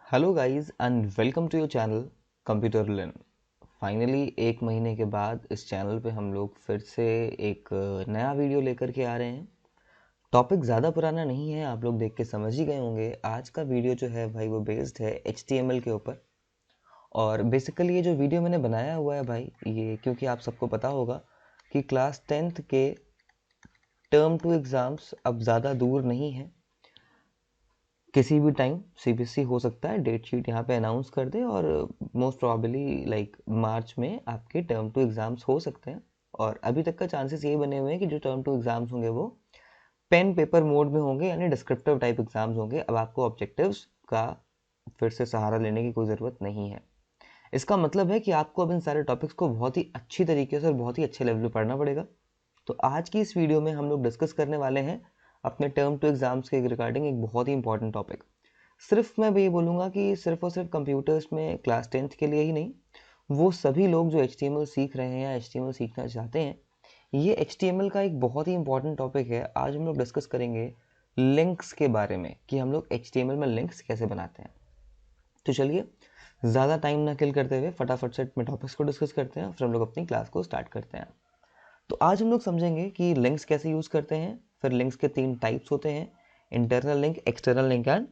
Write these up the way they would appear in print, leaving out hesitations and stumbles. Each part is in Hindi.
Hello guys and welcome to your channel computer learn. Finally एक महीने के बाद इस चैनल पे हम लोग फिर से एक नया वीडियो लेकर के आ रहे हैं। टॉपिक ज़्यादा पुराना नहीं है, आप लोग देख के समझ ही गए होंगे। आज का वीडियो जो है भाई वो बेस्ड है HTML के ऊपर। और बेसिकली ये जो वीडियो मैंने बनाया हुआ है भाई, ये क्योंकि आप सबको पता होगा कि क्लास 10th के टर्म 2 एग्ज़ाम्स अब ज़्यादा दूर नहीं है। किसी भी टाइम CBSE हो सकता है डेट शीट यहाँ पे अनाउंस कर दे और मोस्ट प्रॉबली लाइक मार्च में आपके टर्म 2 एग्ज़ाम्स हो सकते हैं। और अभी तक का चांसेस यही बने हुए हैं कि जो टर्म 2 एग्ज़ाम्स होंगे वो पेन पेपर मोड में होंगे, यानी डिस्क्रिप्टिव टाइप एग्ज़ाम्स होंगे। अब आपको ऑब्जेक्टिव्स का फिर से सहारा लेने की कोई ज़रूरत नहीं है। इसका मतलब है कि आपको अब इन सारे टॉपिक्स को बहुत ही अच्छी तरीके से और बहुत ही अच्छे लेवल पे पढ़ना पड़ेगा। तो आज की इस वीडियो में हम लोग डिस्कस करने वाले हैं अपने टर्म 2 एग्ज़ाम्स के रिगार्डिंग एक बहुत ही इंपॉर्टेंट टॉपिक। सिर्फ मैं ये बोलूँगा कि सिर्फ और सिर्फ कंप्यूटर्स में क्लास 10th के लिए ही नहीं, वो सभी लोग जो HTML सीख रहे हैं या HTML सीखना चाहते हैं, ये HTML का एक बहुत ही इंपॉर्टेंट टॉपिक है। आज हम लोग डिस्कस करेंगे लिंक्स के बारे में कि हम लोग HTML में लिंक्स कैसे बनाते हैं। तो चलिए ज़्यादा टाइम ना किल करते हुए फटाफट से अपने टॉपिक्स को डिस्कस करते हैं, फिर हम लोग अपनी क्लास को स्टार्ट करते हैं। तो आज हम लोग समझेंगे कि लिंक्स कैसे यूज़ करते हैं। फिर लिंक्स के 3 टाइप्स होते हैं, internal link, external link and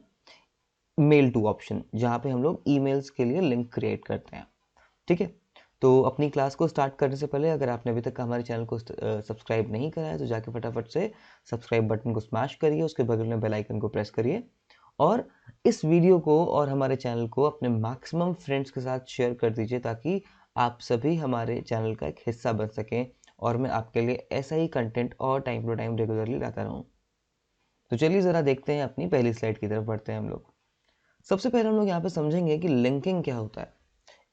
mail to option, जहाँ पे हम लोग ईमेल्स के लिए लिंक क्रिएट करते हैं। ठीक है, तो अपनी क्लास को स्टार्ट करने से पहले अगर आपने अभी तक हमारे चैनल को सब्सक्राइब नहीं करा है तो जाके फटाफट से सब्सक्राइब बटन को स्मैश करिए, उसके बगल में बेल आइकन को प्रेस करिए और इस वीडियो को और हमारे चैनल को अपने मैक्सिमम फ्रेंड्स के साथ शेयर कर दीजिए, ताकि आप सभी हमारे चैनल का एक हिस्सा बन सकें और मैं आपके लिए ऐसा ही कंटेंट और टाइम टू टाइम रेगुलरली लाता रहूँ। तो चलिए ज़रा देखते हैं, अपनी पहली स्लाइड की तरफ बढ़ते हैं हम लोग। सबसे पहले हम लोग यहाँ पे समझेंगे कि लिंकिंग क्या होता है।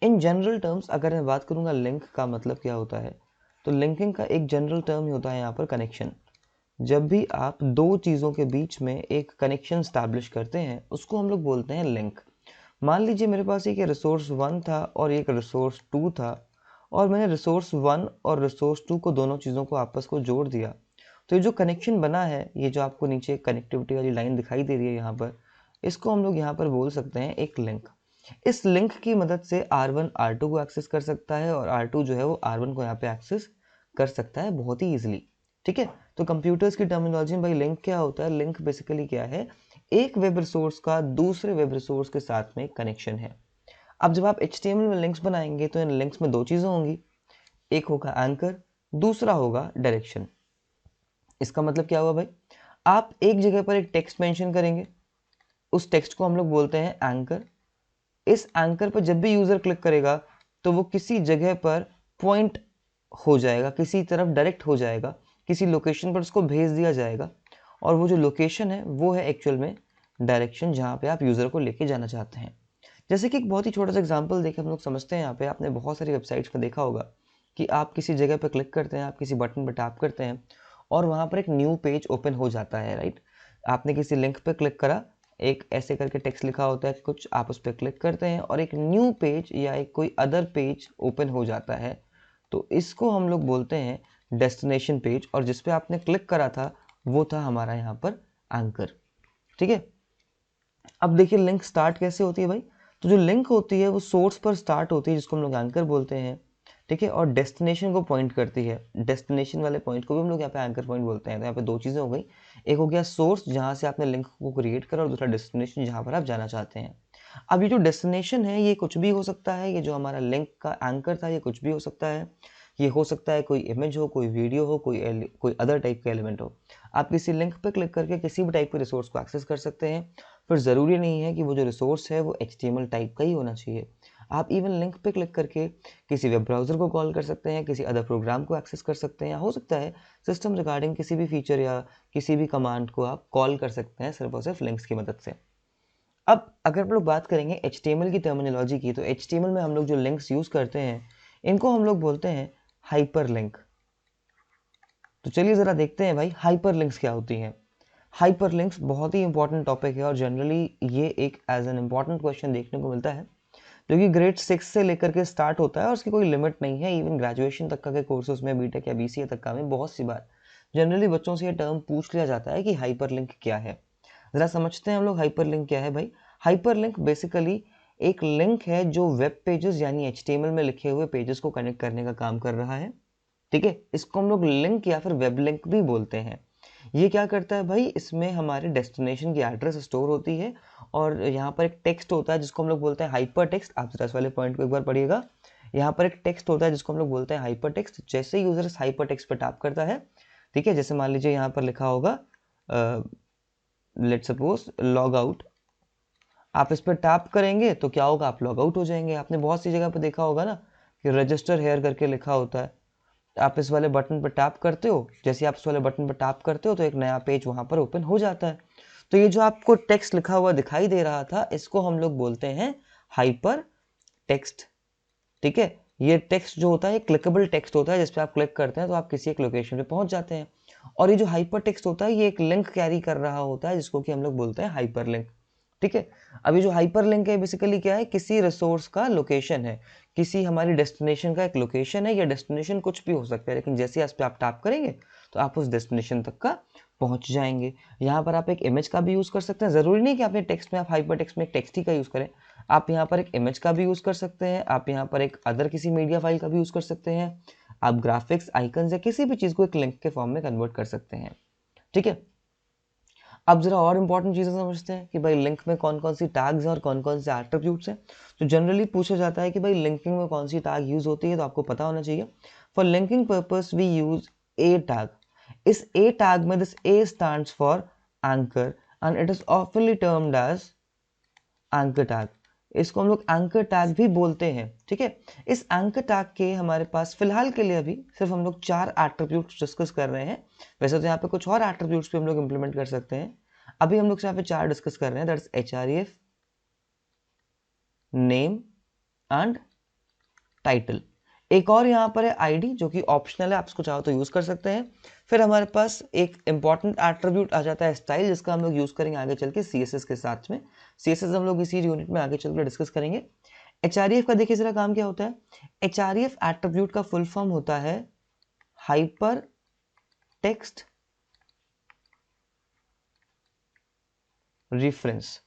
इन जनरल टर्म्स अगर मैं बात करूँगा लिंक का मतलब क्या होता है, तो लिंकिंग का एक जनरल टर्म ही होता है यहाँ पर कनेक्शन। जब भी आप दो चीज़ों के बीच में एक कनेक्शन स्टैब्लिश करते हैं उसको हम लोग बोलते हैं लिंक। मान लीजिए मेरे पास एक रिसोर्स 1 था और एक रिसोर्स 2 था, और मैंने रिसोर्स 1 और रिसोर्स 2 को, दोनों चीज़ों को आपस को जोड़ दिया। तो ये जो कनेक्शन बना है, ये जो आपको नीचे कनेक्टिविटी वाली लाइन दिखाई दे रही है यहाँ पर, इसको हम लोग यहाँ पर बोल सकते हैं एक लिंक। इस लिंक की मदद से R1 R2 को एक्सेस कर सकता है और R2 जो है वो R1 को यहाँ पे एक्सेस कर सकता है बहुत ही ईजिली। ठीक है, तो कंप्यूटर्स की टर्मिनोलॉजी में भाई लिंक क्या होता है? लिंक बेसिकली क्या है? एक वेब रिसोर्स का दूसरे वेब रिसोर्स के साथ में कनेक्शन है। अब जब आप HTML में लिंक्स बनाएंगे तो इन लिंक्स में दो चीज़ें होंगी, एक होगा एंकर, दूसरा होगा डायरेक्शन। इसका मतलब क्या हुआ भाई? आप एक जगह पर एक टेक्स्ट मेंशन करेंगे, उस टेक्स्ट को हम लोग बोलते हैं एंकर। इस एंकर पर जब भी यूज़र क्लिक करेगा तो वो किसी जगह पर पॉइंट हो जाएगा, किसी तरफ डायरेक्ट हो जाएगा, किसी लोकेशन पर उसको भेज दिया जाएगा, और वो जो लोकेशन है वो है एक्चुअल में डायरेक्शन, जहाँ पे आप यूज़र को लेके जाना चाहते हैं। जैसे कि एक बहुत ही छोटा सा एग्जांपल देके हम लोग समझते हैं। यहाँ पे आपने बहुत सारी वेबसाइट्स में देखा होगा कि आप किसी जगह पर क्लिक करते हैं, आप किसी बटन पर टैप करते हैं और वहाँ पर एक न्यू पेज ओपन हो जाता है, राइट। आपने किसी लिंक पे क्लिक करा, एक ऐसे करके टेक्स्ट लिखा होता है कुछ, आप उस पर क्लिक करते हैं और एक न्यू पेज या एक कोई अदर पेज ओपन हो जाता है। तो इसको हम लोग बोलते हैं डेस्टिनेशन पेज, और जिस पे आपने क्लिक करा था वो था हमारा यहाँ पर एंकर। ठीक है, अब देखिए लिंक स्टार्ट कैसे होती है भाई। तो जो लिंक होती है वो सोर्स पर स्टार्ट होती है, जिसको हम लोग एंकर बोलते हैं। ठीक है, और डेस्टिनेशन को पॉइंट करती है, डेस्टिनेशन वाले पॉइंट को भी हम लोग यहाँ पे एंकर पॉइंट बोलते हैं। तो यहाँ पे दो चीज़ें हो गई, एक हो गया सोर्स जहाँ से आपने लिंक को क्रिएट करा, और दूसरा डेस्टिनेशन जहाँ पर आप जाना चाहते हैं। अब ये जो डेस्टिनेशन है ये कुछ भी हो सकता है, ये जो हमारा लिंक का एंकर था ये कुछ भी हो सकता है। ये हो सकता है कोई इमेज हो, कोई वीडियो हो, कोई अदर टाइप का एलिमेंट हो। आप किसी लिंक पर क्लिक करके किसी भी टाइप के रिसोर्स को एक्सेस कर सकते हैं। फिर ज़रूरी नहीं है कि वो जो रिसोर्स है वो HTML टाइप का ही होना चाहिए। आप इवन लिंक पे क्लिक करके किसी वेब ब्राउज़र को कॉल कर सकते हैं, किसी अदर प्रोग्राम को एक्सेस कर सकते हैं, या हो सकता है सिस्टम रिगार्डिंग किसी भी फीचर या किसी भी कमांड को आप कॉल कर सकते हैं सिर्फ और सिर्फ लिंक्स की मदद से। अब अगर हम लोग बात करेंगे HTML की टर्मिनोलॉजी की, तो HTML में हम लोग जो लिंक्स यूज़ करते हैं इनको हम लोग बोलते हैं हाइपर लिंक। तो चलिए ज़रा देखते हैं भाई हाइपर लिंक्स क्या होती हैं। हाइपर लिंक्स बहुत ही इंपॉर्टेंट टॉपिक है और जनरली ये एक एज एन इम्पॉर्टेंट क्वेश्चन देखने को मिलता है, जो कि ग्रेड 6 से लेकर के स्टार्ट होता है और उसकी कोई लिमिट नहीं है। इवन ग्रेजुएशन तक का के कोर्सेज में, बीटेक या BCA तक का में बहुत सी बार जनरली बच्चों से ये टर्म पूछ लिया जाता है कि हाइपर लिंक क्या है। ज़रा समझते हैं हम लोग हाइपर लिंक क्या है भाई। हाइपरलिंक बेसिकली एक लिंक है जो वेब पेजेस यानी HTML में लिखे हुए पेजेस को कनेक्ट करने का काम कर रहा है, ठीक है। इसको हम लोग लिंक या फिर वेब लिंक भी बोलते हैं। ये क्या करता है भाई, इसमें हमारे डेस्टिनेशन की एड्रेस स्टोर होती है और यहाँ पर एक टेक्स्ट होता है जिसको हम लोग बोलते हैं हाइपर टेक्स्ट। आप जरा इस वाले पॉइंट को एक बार पढ़िएगा। यहाँ पर एक टेक्स्ट होता है जिसको हम लोग बोलते हैं हाइपर टेक्स्ट। जैसे ही यूजर इस हाइपर टेक्स्ट पर टैप करता है, ठीक है, जैसे मान लीजिए यहाँ पर लिखा होगा लेट्स सपोज लॉग आउट, आप इस पर टैप करेंगे तो क्या होगा, आप लॉग आउट हो जाएंगे। आपने बहुत सी जगह पर देखा होगा ना कि रजिस्टर हेयर करके लिखा होता है, आप इस वाले बटन पर टैप करते हो, जैसे आप इस वाले बटन पर टैप करते हो तो एक नया पेज वहां पर ओपन हो जाता है। तो ये जो आपको टेक्स्ट लिखा हुआ दिखाई दे रहा था, इसको हम लोग बोलते हैं हाइपर टेक्स्ट, ठीक है। ये टेक्स्ट जो होता है क्लिकेबल टेक्स्ट होता है, जिसपे आप क्लिक करते हैं तो आप किसी एक लोकेशन पे पहुंच जाते हैं। और ये जो हाइपर टेक्स्ट होता है ये एक लिंक कैरी कर रहा होता है जिसको कि हम लोग बोलते हैं हाइपर लिंक, ठीक है। अभी जो हाइपर लिंक है बेसिकली क्या है, किसी रिसोर्स का लोकेशन है, किसी हमारी डेस्टिनेशन का एक लोकेशन है, या डेस्टिनेशन कुछ भी हो सकता है, लेकिन जैसे इस पे आप टैप करेंगे तो आप उस डेस्टिनेशन तक का पहुंच जाएंगे। यहाँ पर आप एक इमेज का भी यूज कर सकते हैं, जरूरी नहीं कि आपने टेक्स्ट में आप हाइपर टेक्स्ट में एक टेक्स्ट ही का यूज करें, आप यहाँ पर एक इमेज का भी यूज कर सकते हैं, आप यहाँ पर एक अदर किसी मीडिया फाइल का भी यूज कर सकते हैं, आप ग्राफिक्स आइकन या किसी भी चीज को एक लिंक के फॉर्म में कन्वर्ट कर सकते हैं, ठीक है। अब जरा और इंपॉर्टेंट चीजें समझते हैं कि भाई लिंक में कौन कौन सी टैग्स हैं और कौन कौन से एट्रीब्यूट्स हैं। तो जनरली पूछा जाता है कि भाई लिंकिंग में कौन सी टैग यूज होती है, तो आपको पता होना चाहिए। For linking purpose we use A tag. इस ए टैग में this A stands for anchor and it is oftenly termed as anchor tag. इसको हम लोग एंकर टैग भी बोलते हैं, ठीक है। इस एंकर टैग के हमारे पास फिलहाल के लिए अभी सिर्फ हम लोग 4 एट्रीब्यूट्स डिस्कस कर रहे हैं। वैसे तो यहाँ पे कुछ और एट्रीब्यूट्स भी हम लोग इंप्लीमेंट कर सकते हैं, अभी हम लोग यहाँ पे 4 डिस्कस कर रहे हैं, that's href, name and title. एक और यहाँ पर है आईडी जो कि ऑप्शनल है, आप इसको चाहो तो यूज कर सकते हैं। फिर हमारे पास एक इंपॉर्टेंट एट्रीब्यूट आ जाता है स्टाइल, जिसका हम लोग यूज करेंगे आगे चल के CSS के साथ में। CSS हम लोग इसी यूनिट में आगे चल कर डिस्कस करेंगे। HREF का देखिए जरा काम क्या होता है। HREF एट्रीब्यूट का फुल फॉर्म होता है हाइपर टेक्स्ट रेफरेंस।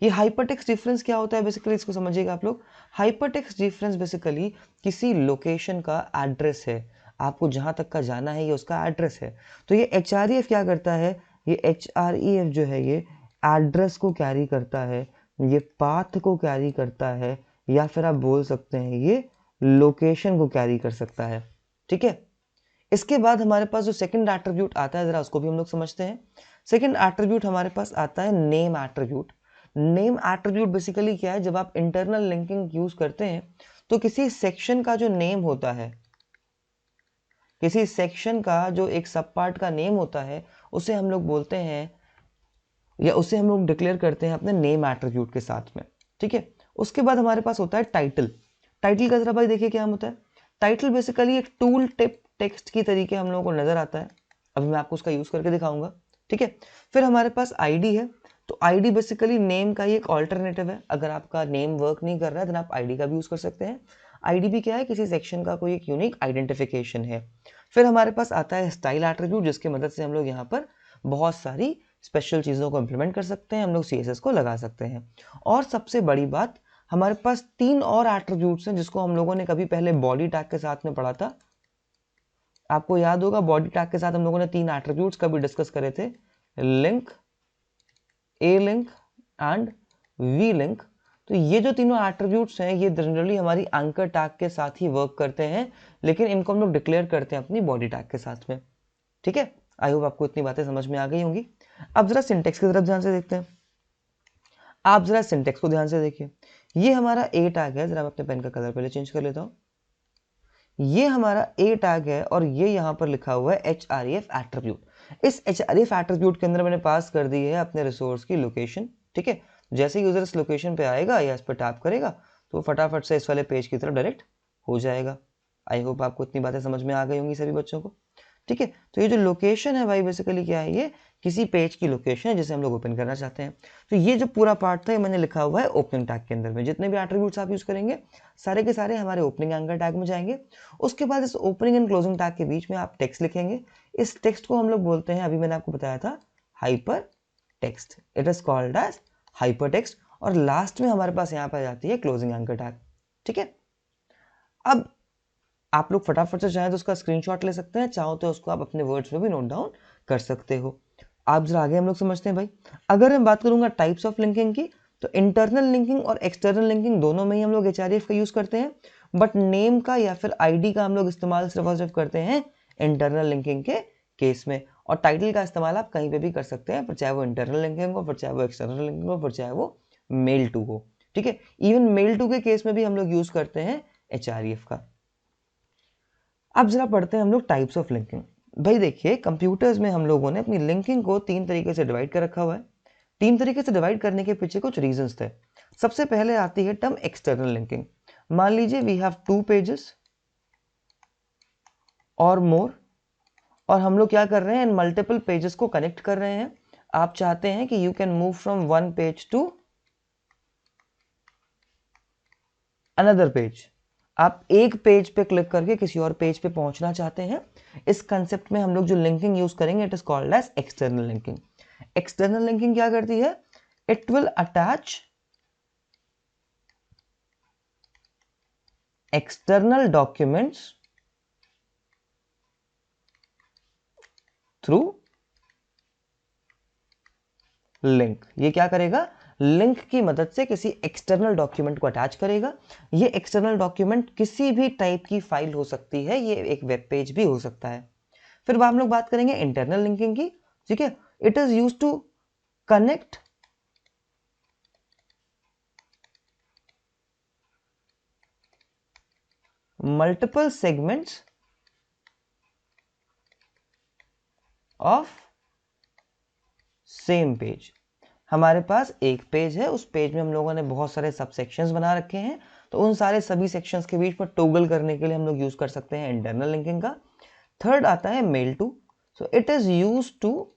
ये हाइपरटेक्स्ट रेफरेंस क्या होता है बेसिकली, इसको समझिएगा आप लोग। हाइपरटेक्स्ट रेफरेंस बेसिकली किसी लोकेशन का एड्रेस है, आपको जहां तक का जाना है ये उसका एड्रेस है। तो ये HREF क्या करता है, ये HREF जो है ये एड्रेस को कैरी करता है, ये पाथ को कैरी करता है, या फिर आप बोल सकते हैं ये लोकेशन को कैरी कर सकता है, ठीक है। इसके बाद हमारे पास जो सेकंड एट्रीब्यूट आता है जरा उसको भी हम लोग समझते हैं। सेकंड एट्रीब्यूट हमारे पास आता है name attribute. Name attribute basically क्या है, जब आप इंटरनल लिंकिंग यूज करते हैं तो किसी सेक्शन का जो नेम होता है, किसी सेक्शन का जो एक सब पार्ट का नेम होता है, उसे हम लोग बोलते हैं या उसे हम लोग डिक्लेयर करते हैं अपने नेम एट्रीब्यूट के साथ में, ठीक है। उसके बाद हमारे पास होता है टाइटल। टाइटल का जरा भाई देखिए क्या होता है। टाइटल बेसिकली एक टूल टिप टेक्स्ट की तरीके हम लोगों को नजर आता है, अभी मैं आपको उसका यूज करके दिखाऊंगा, ठीक है। फिर हमारे पास आईडी है। तो आईडी बेसिकली नेम का ही एक ऑल्टरनेटिव है, अगर आपका नेम वर्क नहीं कर रहा है तो आप आईडी का भी यूज कर सकते हैं। आईडी भी क्या है, किसी सेक्शन का कोई एक यूनिक आइडेंटिफिकेशन है। फिर हमारे पास आता है स्टाइल एट्रीब्यूट, जिसकी मदद से हम लोग यहाँ पर बहुत सारी स्पेशल चीज़ों को इंप्लीमेंट कर सकते हैं, हम लोग CSS को लगा सकते हैं। और सबसे बड़ी बात, हमारे पास 3 और एट्रीब्यूट्स हैं जिसको हम लोगों ने कभी पहले बॉडी टैग के साथ में पढ़ा था। आपको याद होगा बॉडी टैग के साथ हम लोगों ने 3 एट्रीब्यूट्स कभी डिस्कस करे थे, link, A link and V link. तो ये जो तीनों एट्रीब्यूट्स हैं ये जनरली हमारी एंकर टैग के साथ ही वर्क करते हैं, लेकिन इनको हम लोग डिक्लेयर करते हैं अपनी बॉडी टैग के साथ में, ठीक है। आई होप आपको इतनी बातें समझ में आ गई होंगी। अब जरा सिंटेक्स की तरफ ध्यान से देखते हैं। आप जरा सिंटेक्स को ध्यान से देखिए। ये हमारा ए टैग है, जरा मैं अपने पेन का कलर पहले चेंज कर लेता हूँ। ये हमारा ए टैग है और ये यहाँ पर लिखा हुआ है HREF एट्रीब्यूट। इस HREF एट्रीब्यूट के अंदर मैंने पास कर दी है अपने रिसोर्स की लोकेशन, ठीक है। जैसे यूजर इस लोकेशन पे आएगा या इस पर टैप करेगा तो फटाफट से इस वाले पेज की तरफ डायरेक्ट हो जाएगा। आई होप आपको इतनी बातें समझ में आ गई होंगी सभी बच्चों को, ठीक है। तो ये जो लोकेशन है भाई बेसिकली क्या है, ये किसी पेज की लोकेशन है जिसे हम लोग ओपन करना चाहते हैं। तो ये जो पूरा पार्ट था ये मैंने लिखा हुआ है ओपनिंग टैग के अंदर में। जितने भी एट्रीब्यूट्स आप यूज करेंगे सारे के सारे हमारे ओपनिंग एंकर टैग में जाएंगे। उसके बाद इस ओपनिंग एंड क्लोजिंग टैग के बीच में आप टेक्स्ट लिखेंगे। इस टेक्स्ट को हम लोग बोलते हैं, अभी मैंने आपको बताया था, hypertext. It is called as hypertext. और लास्ट में हमारे पास यहाँ पर आ जाती है क्लोजिंग एंकर टैग। ठीक है, अब आप लोग फटाफट से चाहें तो उसका स्क्रीनशॉट ले सकते हैं, चाहो तो उसको आप अपने वर्ड्स में भी नोट डाउन कर सकते हो। आप जरा आगे हम लोग समझते हैं भाई। अगर मैं बात करूंगा टाइप्स ऑफ लिंकिंग की, तो इंटरनल लिंकिंग और एक्सटर्नल लिंकिंग दोनों में ही हम लोग HREF का यूज करते हैं, बट नेम का या फिर आईडी का हम लोग इस्तेमाल सिर्फ और सिर्फ करते हैं इंटरनल लिंकिंग के केस में। और टाइटल का इस्तेमाल आप कहीं पे भी कर सकते हैं, फिर चाहे वो इंटरनल लिंकिंग हो, फिर चाहे वो एक्सटर्नल लिंकिंग हो, फिर चाहे वो मेल टू हो। ठीक है, इवन मेल टू के केस में भी हम लोग यूज करते हैं HREF का। अब जरा पढ़ते हैं हम लोग टाइप्स ऑफ लिंकिंग। भाई देखिए, कंप्यूटर्स में हम लोगों ने अपनी लिंकिंग को 3 तरीके से डिवाइड कर रखा हुआ है। 3 तरीके से डिवाइड करने के पीछे कुछ रीजंस थे। सबसे पहले आती है टर्म एक्सटर्नल लिंकिंग। मान लीजिए वी हैव 2 पेजेस और मोर, और हम लोग क्या कर रहे हैं, इन मल्टीपल पेजेस को कनेक्ट कर रहे हैं। आप चाहते हैं कि you can move from one page to another page. आप एक पेज पे क्लिक करके किसी और पेज पे पहुंचना चाहते हैं। इस कंसेप्ट में हम लोग जो लिंकिंग यूज करेंगे, it is called as external linking. External linking क्या करती है, it will attach external documents through link. ये क्या करेगा, लिंक की मदद से किसी एक्सटर्नल डॉक्यूमेंट को अटैच करेगा। ये एक्सटर्नल डॉक्यूमेंट किसी भी टाइप की फाइल हो सकती है, ये एक वेब पेज भी हो सकता है। फिर हम लोग बात करेंगे इंटरनल लिंकिंग की। ठीक है, it is used to connect multiple segments of same page. हमारे पास एक पेज है, उस पेज में हम लोगों ने बहुत सारे सब सेक्शंस बना रखे हैं, तो उन सारे सभी सेक्शंस के बीच में टोगल करने के लिए हम लोग यूज कर सकते हैं इंटरनल लिंकिंग का। थर्ड आता है mail to. So it is use to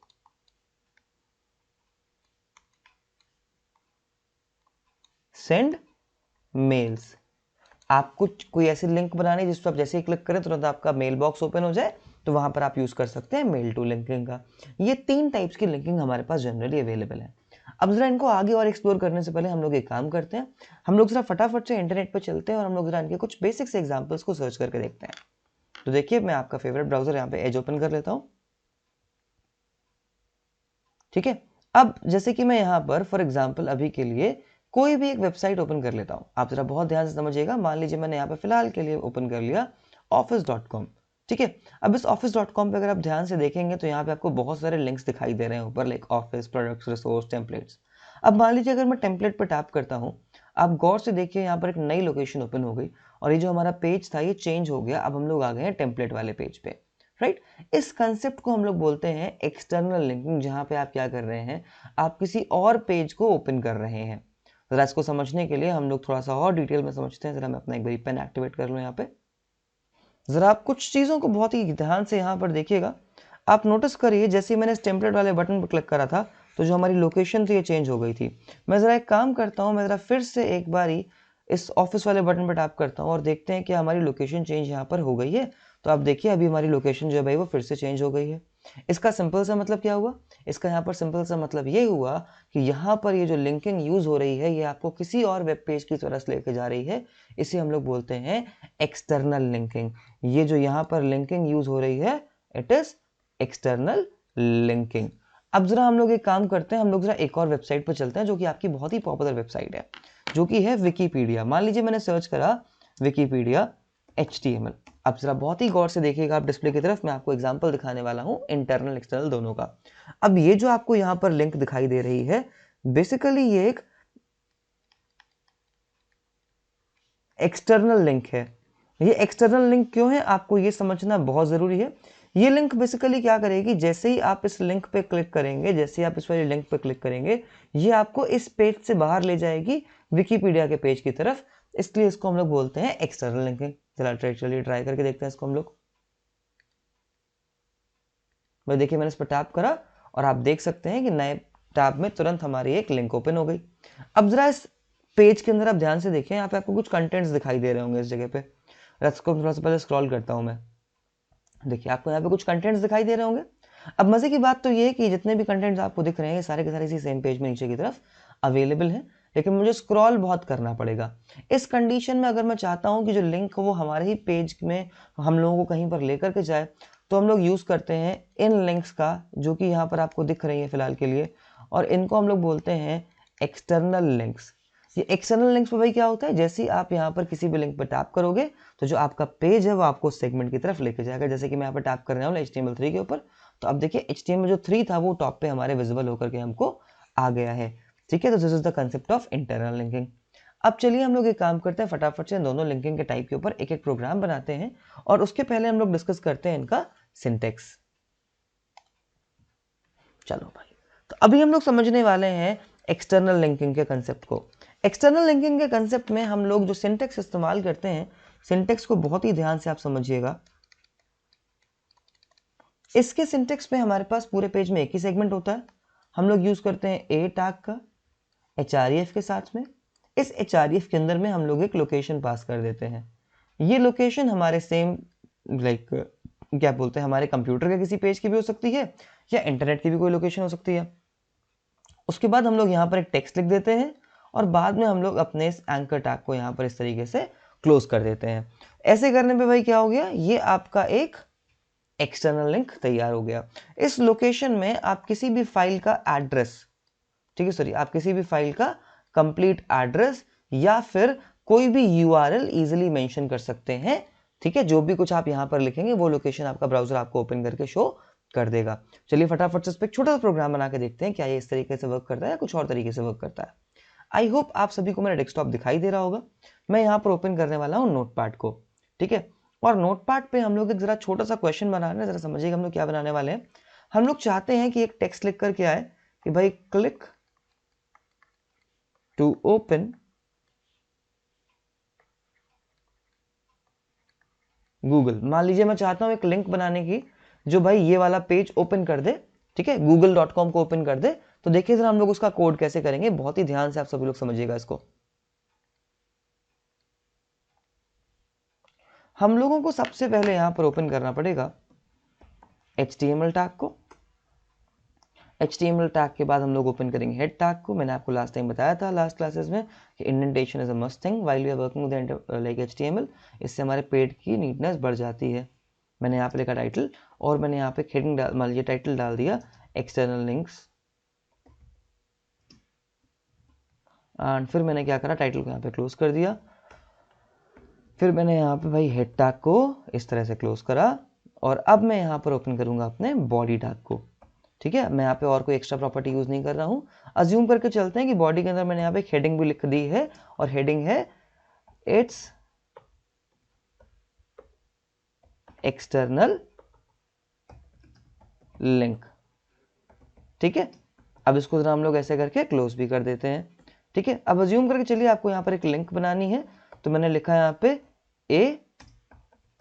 send mails. आपको कोई ऐसी लिंक बनानी जिस पर आप जैसे ही क्लिक करें तुरंत आपका मेल बॉक्स ओपन हो जाए, तो वहां पर आप यूज कर सकते हैं मेल टू लिंकिंग का। ये 3 टाइप्स की लिंकिंग हमारे पास जनरली अवेलेबल है। अब जरा इनको आगे और एक्सप्लोर करने से पहले हम लोग एक काम करते हैं, हम लोग जरा फटाफट से इंटरनेट पर चलते हैं और हम लोग जरा इनके कुछ बेसिक से एग्जाम्पल्स को सर्च करके देखते हैं। तो देखिए, मैं आपका फेवरेट ब्राउजर यहाँ पे एज ओपन कर लेता हूँ। ठीक है, अब जैसे कि मैं यहाँ पर फॉर एग्जाम्पल अभी के लिए कोई भी एक वेबसाइट ओपन कर लेता हूँ। आप जरा बहुत ध्यान से समझिएगा। मान लीजिए मैंने यहाँ पे फिलहाल के लिए ओपन कर लिया office.com। ठीक है, अब इस office.com पे अगर आप ध्यान से देखेंगे तो यहाँ पे आपको बहुत सारे लिंक्स दिखाई दे रहे हैं ऊपर, like office, products, resource, templates. अब मान लीजिए अगर मैं टेम्पलेट पर टैप करता हूँ, आप गौर से देखिए यहाँ पर एक नई लोकेशन ओपन हो गई और ये जो हमारा पेज था ये चेंज हो गया। अब हम लोग आ गए हैं टेम्पलेट वाले पेज पे, राइट। इस कंसेप्ट को हम लोग बोलते हैं एक्सटर्नल लिंकिंग, जहां पे आप क्या कर रहे हैं, आप किसी और पेज को ओपन कर रहे हैं। जरा इसको समझने के लिए हम लोग थोड़ा सा और डिटेल में समझते हैं। जरा मैं अपना एक बार पेन एक्टिवेट कर लूँ यहाँ पे। जरा आप कुछ चीज़ों को बहुत ही ध्यान से यहाँ पर देखिएगा। आप नोटिस करिए, जैसे ही मैंने इस टेम्पलेट वाले बटन पर क्लिक करा था तो जो हमारी लोकेशन थी ये चेंज हो गई थी। मैं ज़रा एक काम करता हूँ, मैं ज़रा फिर से एक बारी इस ऑफिस वाले बटन पर टैप करता हूँ और देखते हैं कि हमारी लोकेशन चेंज यहाँ पर हो गई है। तो आप देखिए अभी हमारी लोकेशन जो है भाई वो फिर से चेंज हो गई है। इसका सिंपल सा मतलब क्या हुआ, इसका यहाँ पर सिंपल सा मतलब ये हुआ कि यहाँ पर ये जो लिंकिंग यूज हो रही है ये आपको किसी और वेब पेज की तरफ लेके जा रही है। इसे हम लोग बोलते हैं एक्सटर्नल लिंकिंग। ये जो यहाँ पर लिंकिंग यूज हो रही है, इट इज एक्सटर्नल लिंकिंग। अब जरा हम लोग एक काम करते हैं, हम लोग जरा एक और वेबसाइट पर चलते हैं जो कि आपकी बहुत ही पॉपुलर वेबसाइट है, जो कि है विकीपीडिया। मान लीजिए मैंने सर्च करा विकीपीडिया HTML। अब जरा बहुत ही गौर से देखिएगा आप डिस्प्ले की तरफ, मैं आपको एग्जांपल दिखाने वाला हूं इंटरनल एक्सटर्नल दोनों का। अब ये जो आपको यहाँ पर लिंक दिखाई दे रही है, बेसिकली ये एक एक्सटर्नल लिंक है। ये एक्सटर्नल लिंक क्यों है, आपको ये समझना बहुत जरूरी है। ये लिंक बेसिकली क्या करेगी, जैसे ही आप इस लिंक पे क्लिक करेंगे, जैसे ही आप इस वाले लिंक पे क्लिक करेंगे, ये आपको इस पेज से बाहर ले जाएगी विकीपीडिया के पेज की तरफ। इसलिए इसको हम लोग बोलते हैं एक्सटर्नल लिंकिंग। चलिए ट्राई करके देखते हैं इसको हम लोग। भाई देखिए, मैंने इस पर टैप करा और आप देख सकते हैं कि नए टैब में तुरंत हमारी एक लिंक ओपन हो गई। अब जरा इस पेज के अंदर आप ध्यान से देखें, यहाँ पे आपको कुछ कंटेंट्स दिखाई दे रहे होंगे इस जगह पे। इसको थोड़ा सा पहले स्क्रॉल करता हूँ मैं। देखिए आपको यहाँ पे कुछ कंटेंट्स दिखाई दे रहे होंगे। अब मजे की बात तो ये है कि जितने भी कंटेंट्स आपको दिख रहे हैं ये सारे के सारे इसी सेम पेज में नीचे की तरफ अवेलेबल हैं। लेकिन मुझे स्क्रॉल बहुत करना पड़ेगा। इस कंडीशन में अगर मैं चाहता हूँ कि जो लिंक वो हमारे ही पेज में हम लोगों को कहीं पर लेकर के जाए, तो हम लोग यूज़ करते हैं इन लिंक्स का, जो कि यहाँ पर आपको दिख रही है फिलहाल के लिए, और इनको हम लोग बोलते हैं एक्सटर्नल लिंक्स। ये एक्सटर्नल लिंक्स पे भाई क्या होता है, जैसे ही आप यहाँ पर किसी भी लिंक पर टैप करोगे तो जो आपका पेज है वो आपको सेगमेंट की तरफ लेके जाएगा। जैसे कि मैं यहाँ पर टैप कर रहा हूँ HTML3 के ऊपर, तो अब देखिए HTML जो 3 था वो टॉप पे हमारे विजिबल होकर के हमको आ गया है। ठीक है, तो this is the concept of internal linking. अब चलिए हम लोग एक काम करते हैं, फटाफट से दोनों लिंकिंग के टाइप के ऊपर एक एक प्रोग्राम बनाते हैं, और उसके पहले हम लोग डिस्कस करते हैं इनका सिंटेक्स। चलो भाई, तो अभी हम लोग समझने वाले हैं एक्सटर्नल लिंकिंग के कंसेप्ट को। एक्सटर्नल लिंकिंग के कंसेप्ट में हम लोग जो सिंटेक्स इस्तेमाल करते हैं, सिंटेक्स को बहुत ही ध्यान से आप समझिएगा। इसके सिंटेक्स में हमारे पास पूरे पेज में एक ही सेगमेंट होता है। हम लोग यूज करते हैं ए टैग का href के साथ में। इस href के अंदर में हम लोग एक लोकेशन पास कर देते हैं। ये लोकेशन हमारे सेम क्या बोलते हैं, हमारे कंप्यूटर के किसी पेज की भी हो सकती है, या इंटरनेट की भी कोई लोकेशन हो सकती है। उसके बाद हम लोग यहाँ पर एक टेक्स्ट लिख देते हैं, और बाद में हम लोग अपने इस एंकर टैग को यहाँ पर इस तरीके से क्लोज कर देते हैं। ऐसे करने पे भाई क्या हो गया, ये आपका एक एक्सटर्नल लिंक तैयार हो गया। इस लोकेशन में आप किसी भी फाइल का एड्रेस, ठीक है सॉरी, आप किसी भी फाइल का कंप्लीट एड्रेस या फिर कोई भी URL इजीली मेंशन कर सकते हैं। ठीक है, जो भी कुछ आप यहाँ पर लिखेंगे वो लोकेशन आपका ब्राउजर आपको ओपन करके शो कर देगा। चलिए फटाफट से इस पर एक छोटा सा प्रोग्राम बना के देखते हैं क्या ये इस तरीके से वर्क करता है या कुछ और तरीके से वर्क करता है। आई होप आप सभी को मेरा डेस्कटॉप दिखाई दे रहा होगा। मैं यहाँ पर ओपन करने वाला हूँ नोटपैड को। ठीक है, और नोटपैड पे हम लोग एक जरा छोटा सा क्वेश्चन बना रहे हैं, जरा समझिएगा हम लोग क्या बनाने वाले हैं। हम लोग चाहते हैं कि एक टेक्स्ट लिख करके आए कि भाई क्लिक टू ओपन गूगल। मान लीजिए मैं चाहता हूं एक लिंक बनाने की जो भाई ये वाला पेज ओपन कर दे, ठीक है, google.com को ओपन कर दे। तो देखिए जरा हम लोग उसका कोड कैसे करेंगे, बहुत ही ध्यान से आप सभी लोग समझिएगा इसको। हम लोगों को सबसे पहले यहां पर ओपन करना पड़ेगा HTML टैग को। HTML टैग के बाद हम लोग ओपन करेंगे हेड टैग को। मैंने आपको लास्ट टाइम बताया था लास्ट क्लासेस में कि indentation is a must thing while we are working with like HTML। इससे हमारे पेज की नीटनेस बढ़ जाती है। मैंने यहाँ पे लिखा टाइटल, और मैंने यहाँ पे हेडिंग मान लीजिए टाइटल डाल दिया एक्सटर्नल लिंक्स, एंड फिर मैंने क्या करा, टाइटल को यहाँ पे क्लोज कर दिया। फिर मैंने यहाँ पे भाई हेड टैग को इस तरह से क्लोज करा, और अब मैं यहाँ पर ओपन करूंगा अपने बॉडी टैग को। ठीक है, मैं यहाँ पे और कोई एक्स्ट्रा प्रॉपर्टी यूज नहीं कर रहा हूँ। अज्यूम करके चलते हैं कि बॉडी के अंदर मैंने यहाँ पे एक हेडिंग भी लिख दी है, और हेडिंग है इट्स एक्सटर्नल लिंक। ठीक है, अब इसको जरा हम लोग ऐसे करके क्लोज भी कर देते हैं। ठीक है, अब अज्यूम करके चलिए आपको यहाँ पर एक लिंक बनानी है, तो मैंने लिखा है यहाँ पे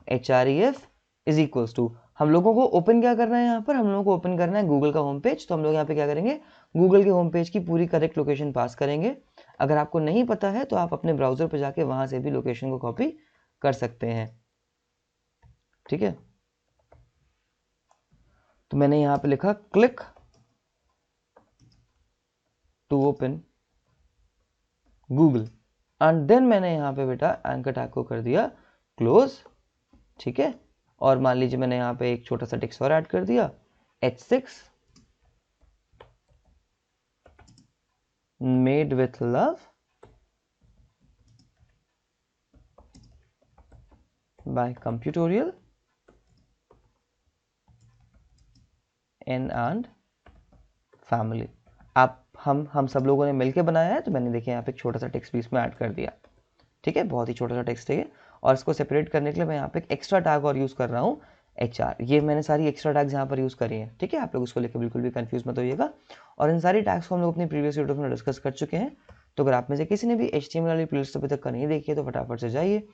href इज इक्वल्स टू, हम लोगों को ओपन क्या करना है, यहाँ पर हम लोगों को ओपन करना है गूगल का होम पेज। तो हम लोग यहाँ पे क्या करेंगे, गूगल के होम पेज की पूरी करेक्ट लोकेशन पास करेंगे। अगर आपको नहीं पता है तो आप अपने ब्राउजर पे जाके वहां से भी लोकेशन को कॉपी कर सकते हैं। ठीक है, तो मैंने यहाँ पे लिखा click to open Google, and then मैंने यहाँ पे बेटा एंकर टैग को कर दिया क्लोज। ठीक है, और मान लीजिए मैंने यहाँ पे एक छोटा सा टेक्स्ट और ऐड कर दिया H6 made with love by Computorial and family. आप हम सब लोगों ने मिलके बनाया है, तो मैंने देखिए यहाँ पे एक छोटा सा टेक्स्ट भी इसमें ऐड कर दिया। ठीक है, बहुत ही छोटा सा टेक्स्ट है, और इसको सेपरेट करने के लिए मैं यहाँ पे एक एक्स्ट्रा टैग और यूज कर रहा हूँ HR। ये मैंने सारी एक्स्ट्रा टैग्स यहाँ पर यूज करी है। ठीक है, आप लोग इसको लेकर बिल्कुल भी कंफ्यूज मत होइएगा, और इन सारी टैग्स को हम लोग अपनी प्रीवियस वीडियो में डिस्कस कर चुके हैं। तो अगर आप में से किसी ने भी HTML वाली प्लेलिस्ट अभी तक का नहीं देखी है तो फटाफट से जाइए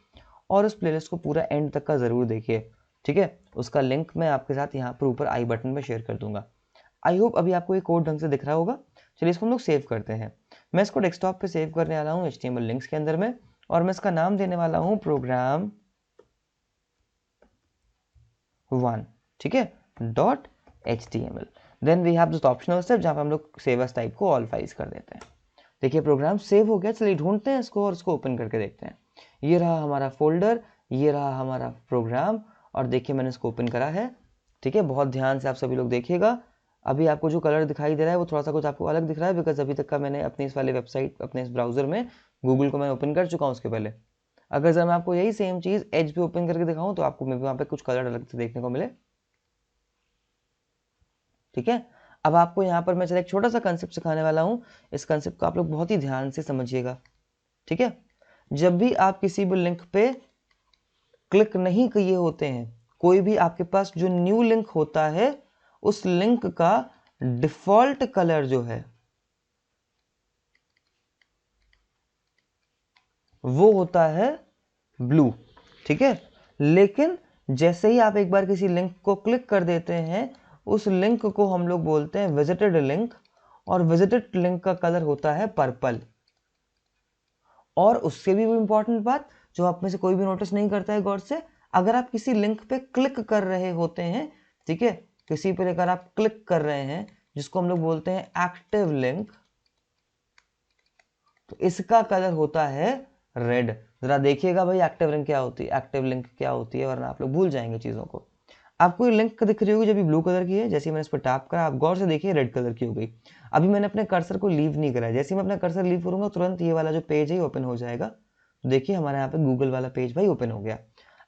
और उस प्लेलिस्ट को पूरा एंड तक का जरूर देखिए। ठीक है, उसका लिंक मैं आपके साथ यहाँ पर ऊपर आई बटन में शेयर कर दूंगा। आई होप अभी आपको ये कोड ढंग से दिख रहा होगा। चलिए इसको हम लोग सेव करते हैं। मैं इसको डेस्कटॉप पे सेव करने वाला हूँ HTML लिंक्स के अंदर में, और मैं इसका नाम देने वाला हूँ प्रोग्राम 1। ठीक है, .html। Then we have this optional step जहाँ पे हम लोग सेव एज टाइप को ऑल फाइल्स कर देते हैं। देखिए प्रोग्राम सेव हो गया, चलिए ढूंढते हैं इसको और इसको ओपन करके देखते हैं। ये रहा हमारा फोल्डर, ये रहा हमारा प्रोग्राम, और देखिए मैंने इसको ओपन करा है। ठीक है, बहुत ध्यान से आप सभी लोग देखिएगा। अभी आपको जो कलर दिखाई दे रहा है वो थोड़ा सा कुछ आपको अलग दिख रहा है, बिकॉज अभी तक का मैंने अपनी इस वाले वेबसाइट, अपने इस ब्राउजर में गूगल को मैं ओपन कर चुका हूँ उसके पहले। अगर जब मैं आपको यही सेम चीज़ एज पे ओपन करके दिखाऊँ तो आपको मे भी वहाँ पे कुछ कलर अलग से देखने को मिले। ठीक है, अब आपको यहाँ पर मैं चला एक छोटा सा कंसेप्ट सिखाने वाला हूँ। इस कंसेप्ट को आप लोग बहुत ही ध्यान से समझिएगा। ठीक है, जब भी आप किसी भी लिंक पे क्लिक नहीं किए होते हैं, कोई भी आपके पास जो न्यू लिंक होता है, उस लिंक का डिफॉल्ट कलर जो है वो होता है ब्लू। ठीक है, लेकिन जैसे ही आप एक बार किसी लिंक को क्लिक कर देते हैं, उस लिंक को हम लोग बोलते हैं विजिटेड लिंक, और विजिटेड लिंक का कलर होता है पर्पल। और उससे भी इंपॉर्टेंट बात जो आप में से कोई भी नोटिस नहीं करता है गौर से, अगर आप किसी लिंक पे क्लिक कर रहे होते हैं, ठीक है, किसी पर अगर आप क्लिक कर रहे हैं जिसको हम लोग बोलते हैं एक्टिव लिंक, तो इसका कलर होता है रेड। जरा देखिएगा भाई एक्टिव लिंक क्या होती है, एक्टिव लिंक क्या होती है, वरना आप लोग भूल जाएंगे चीजों को। आपको ये लिंक दिख रही होगी जब ब्लू कलर की है, जैसे मैंने इस पर टैप करा, आप गौर से देखिए रेड कलर की हो गई। अभी मैंने अपने कर्सर को लीव नहीं करा है, जैसे मैं अपना कर्सर लीव करूंगा तुरंत ये वाला जो पेज है ओपन हो जाएगा। तो देखिए हमारे यहाँ पे गूगल वाला पेज भाई ओपन हो गया।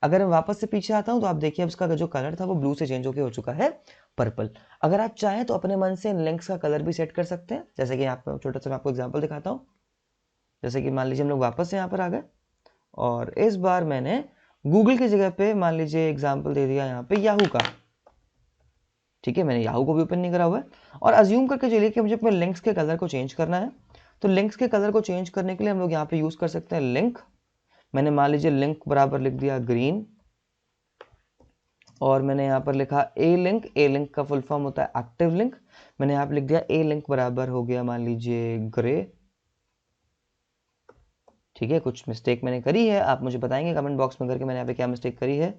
अगर मैं वापस से पीछे आता हूँ तो आप देखिए अब इसका जो कलर था वो ब्लू से चेंज होकर हो चुका है पर्पल। अगर आप चाहें तो अपने मन से इन लिंक्स का कलर भी सेट कर सकते हैं, जैसे कि यहाँ पे छोटा सा मैं आपको एग्जाम्पल दिखाता हूँ। जैसे कि मान लीजिए हम लोग वापस से यहाँ पर आ गए, और इस बार मैंने गूगल की जगह पे मान लीजिए एग्जाम्पल दे दिया यहाँ पे याहू का। ठीक है, मैंने याहू को भी ओपन नहीं करा हुआ है। और अज्यूम करके चलिए कि मुझे अपने लिंक्स के कलर को चेंज करना है, तो लिंक्स के कलर को चेंज करने के लिए हम लोग यहाँ पे यूज कर सकते हैं लिंक। मैंने मान लीजिए लिंक बराबर लिख दिया ग्रीन, और मैंने यहाँ पर लिखा ए लिंक। ए लिंक का फुल फॉर्म होता है एक्टिव लिंक। मैंने यहाँ पे लिख दिया ए लिंक बराबर हो गया मान लीजिए ग्रे। ठीक है, कुछ मिस्टेक मैंने करी है, आप मुझे बताएंगे कमेंट बॉक्स में करके मैंने यहाँ पे क्या मिस्टेक करी है।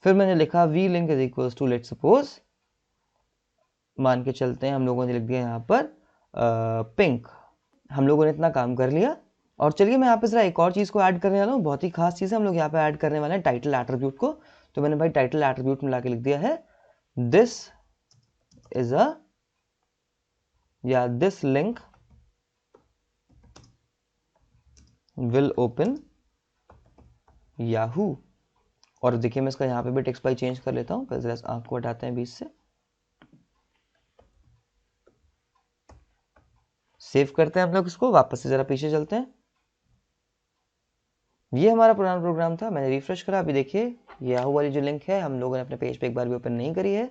फिर मैंने लिखा V link is equals to, let suppose मान के चलते हैं हम लोगों ने लिख दिया यहाँ पर पिंक। हम लोगों ने इतना काम कर लिया। और चलिए मैं यहाँ पे जरा एक और चीज़ को ऐड करने वाला हूँ, बहुत ही खास चीज़ है। हम लोग यहाँ पे ऐड करने वाले हैं टाइटल एट्रीब्यूट को। तो मैंने भाई टाइटल एट्रीब्यूट मिला के लिख दिया है दिस इज अ, या this link will open Yahoo. और देखिए मैं इसका यहाँ पे भी टेक्स्ट बाय चेंज कर लेता हूँ, फिर जरा आंख को हटाते हैं बीच से, सेव करते हैं हम लोग इसको, वापस से जरा पीछे चलते हैं। ये हमारा पुराना प्रोग्राम था, मैंने रिफ्रेश करा, अभी देखिए याहू वाली जो लिंक है हम लोगों ने अपने पेज पे एक बार भी ओपन नहीं करी है।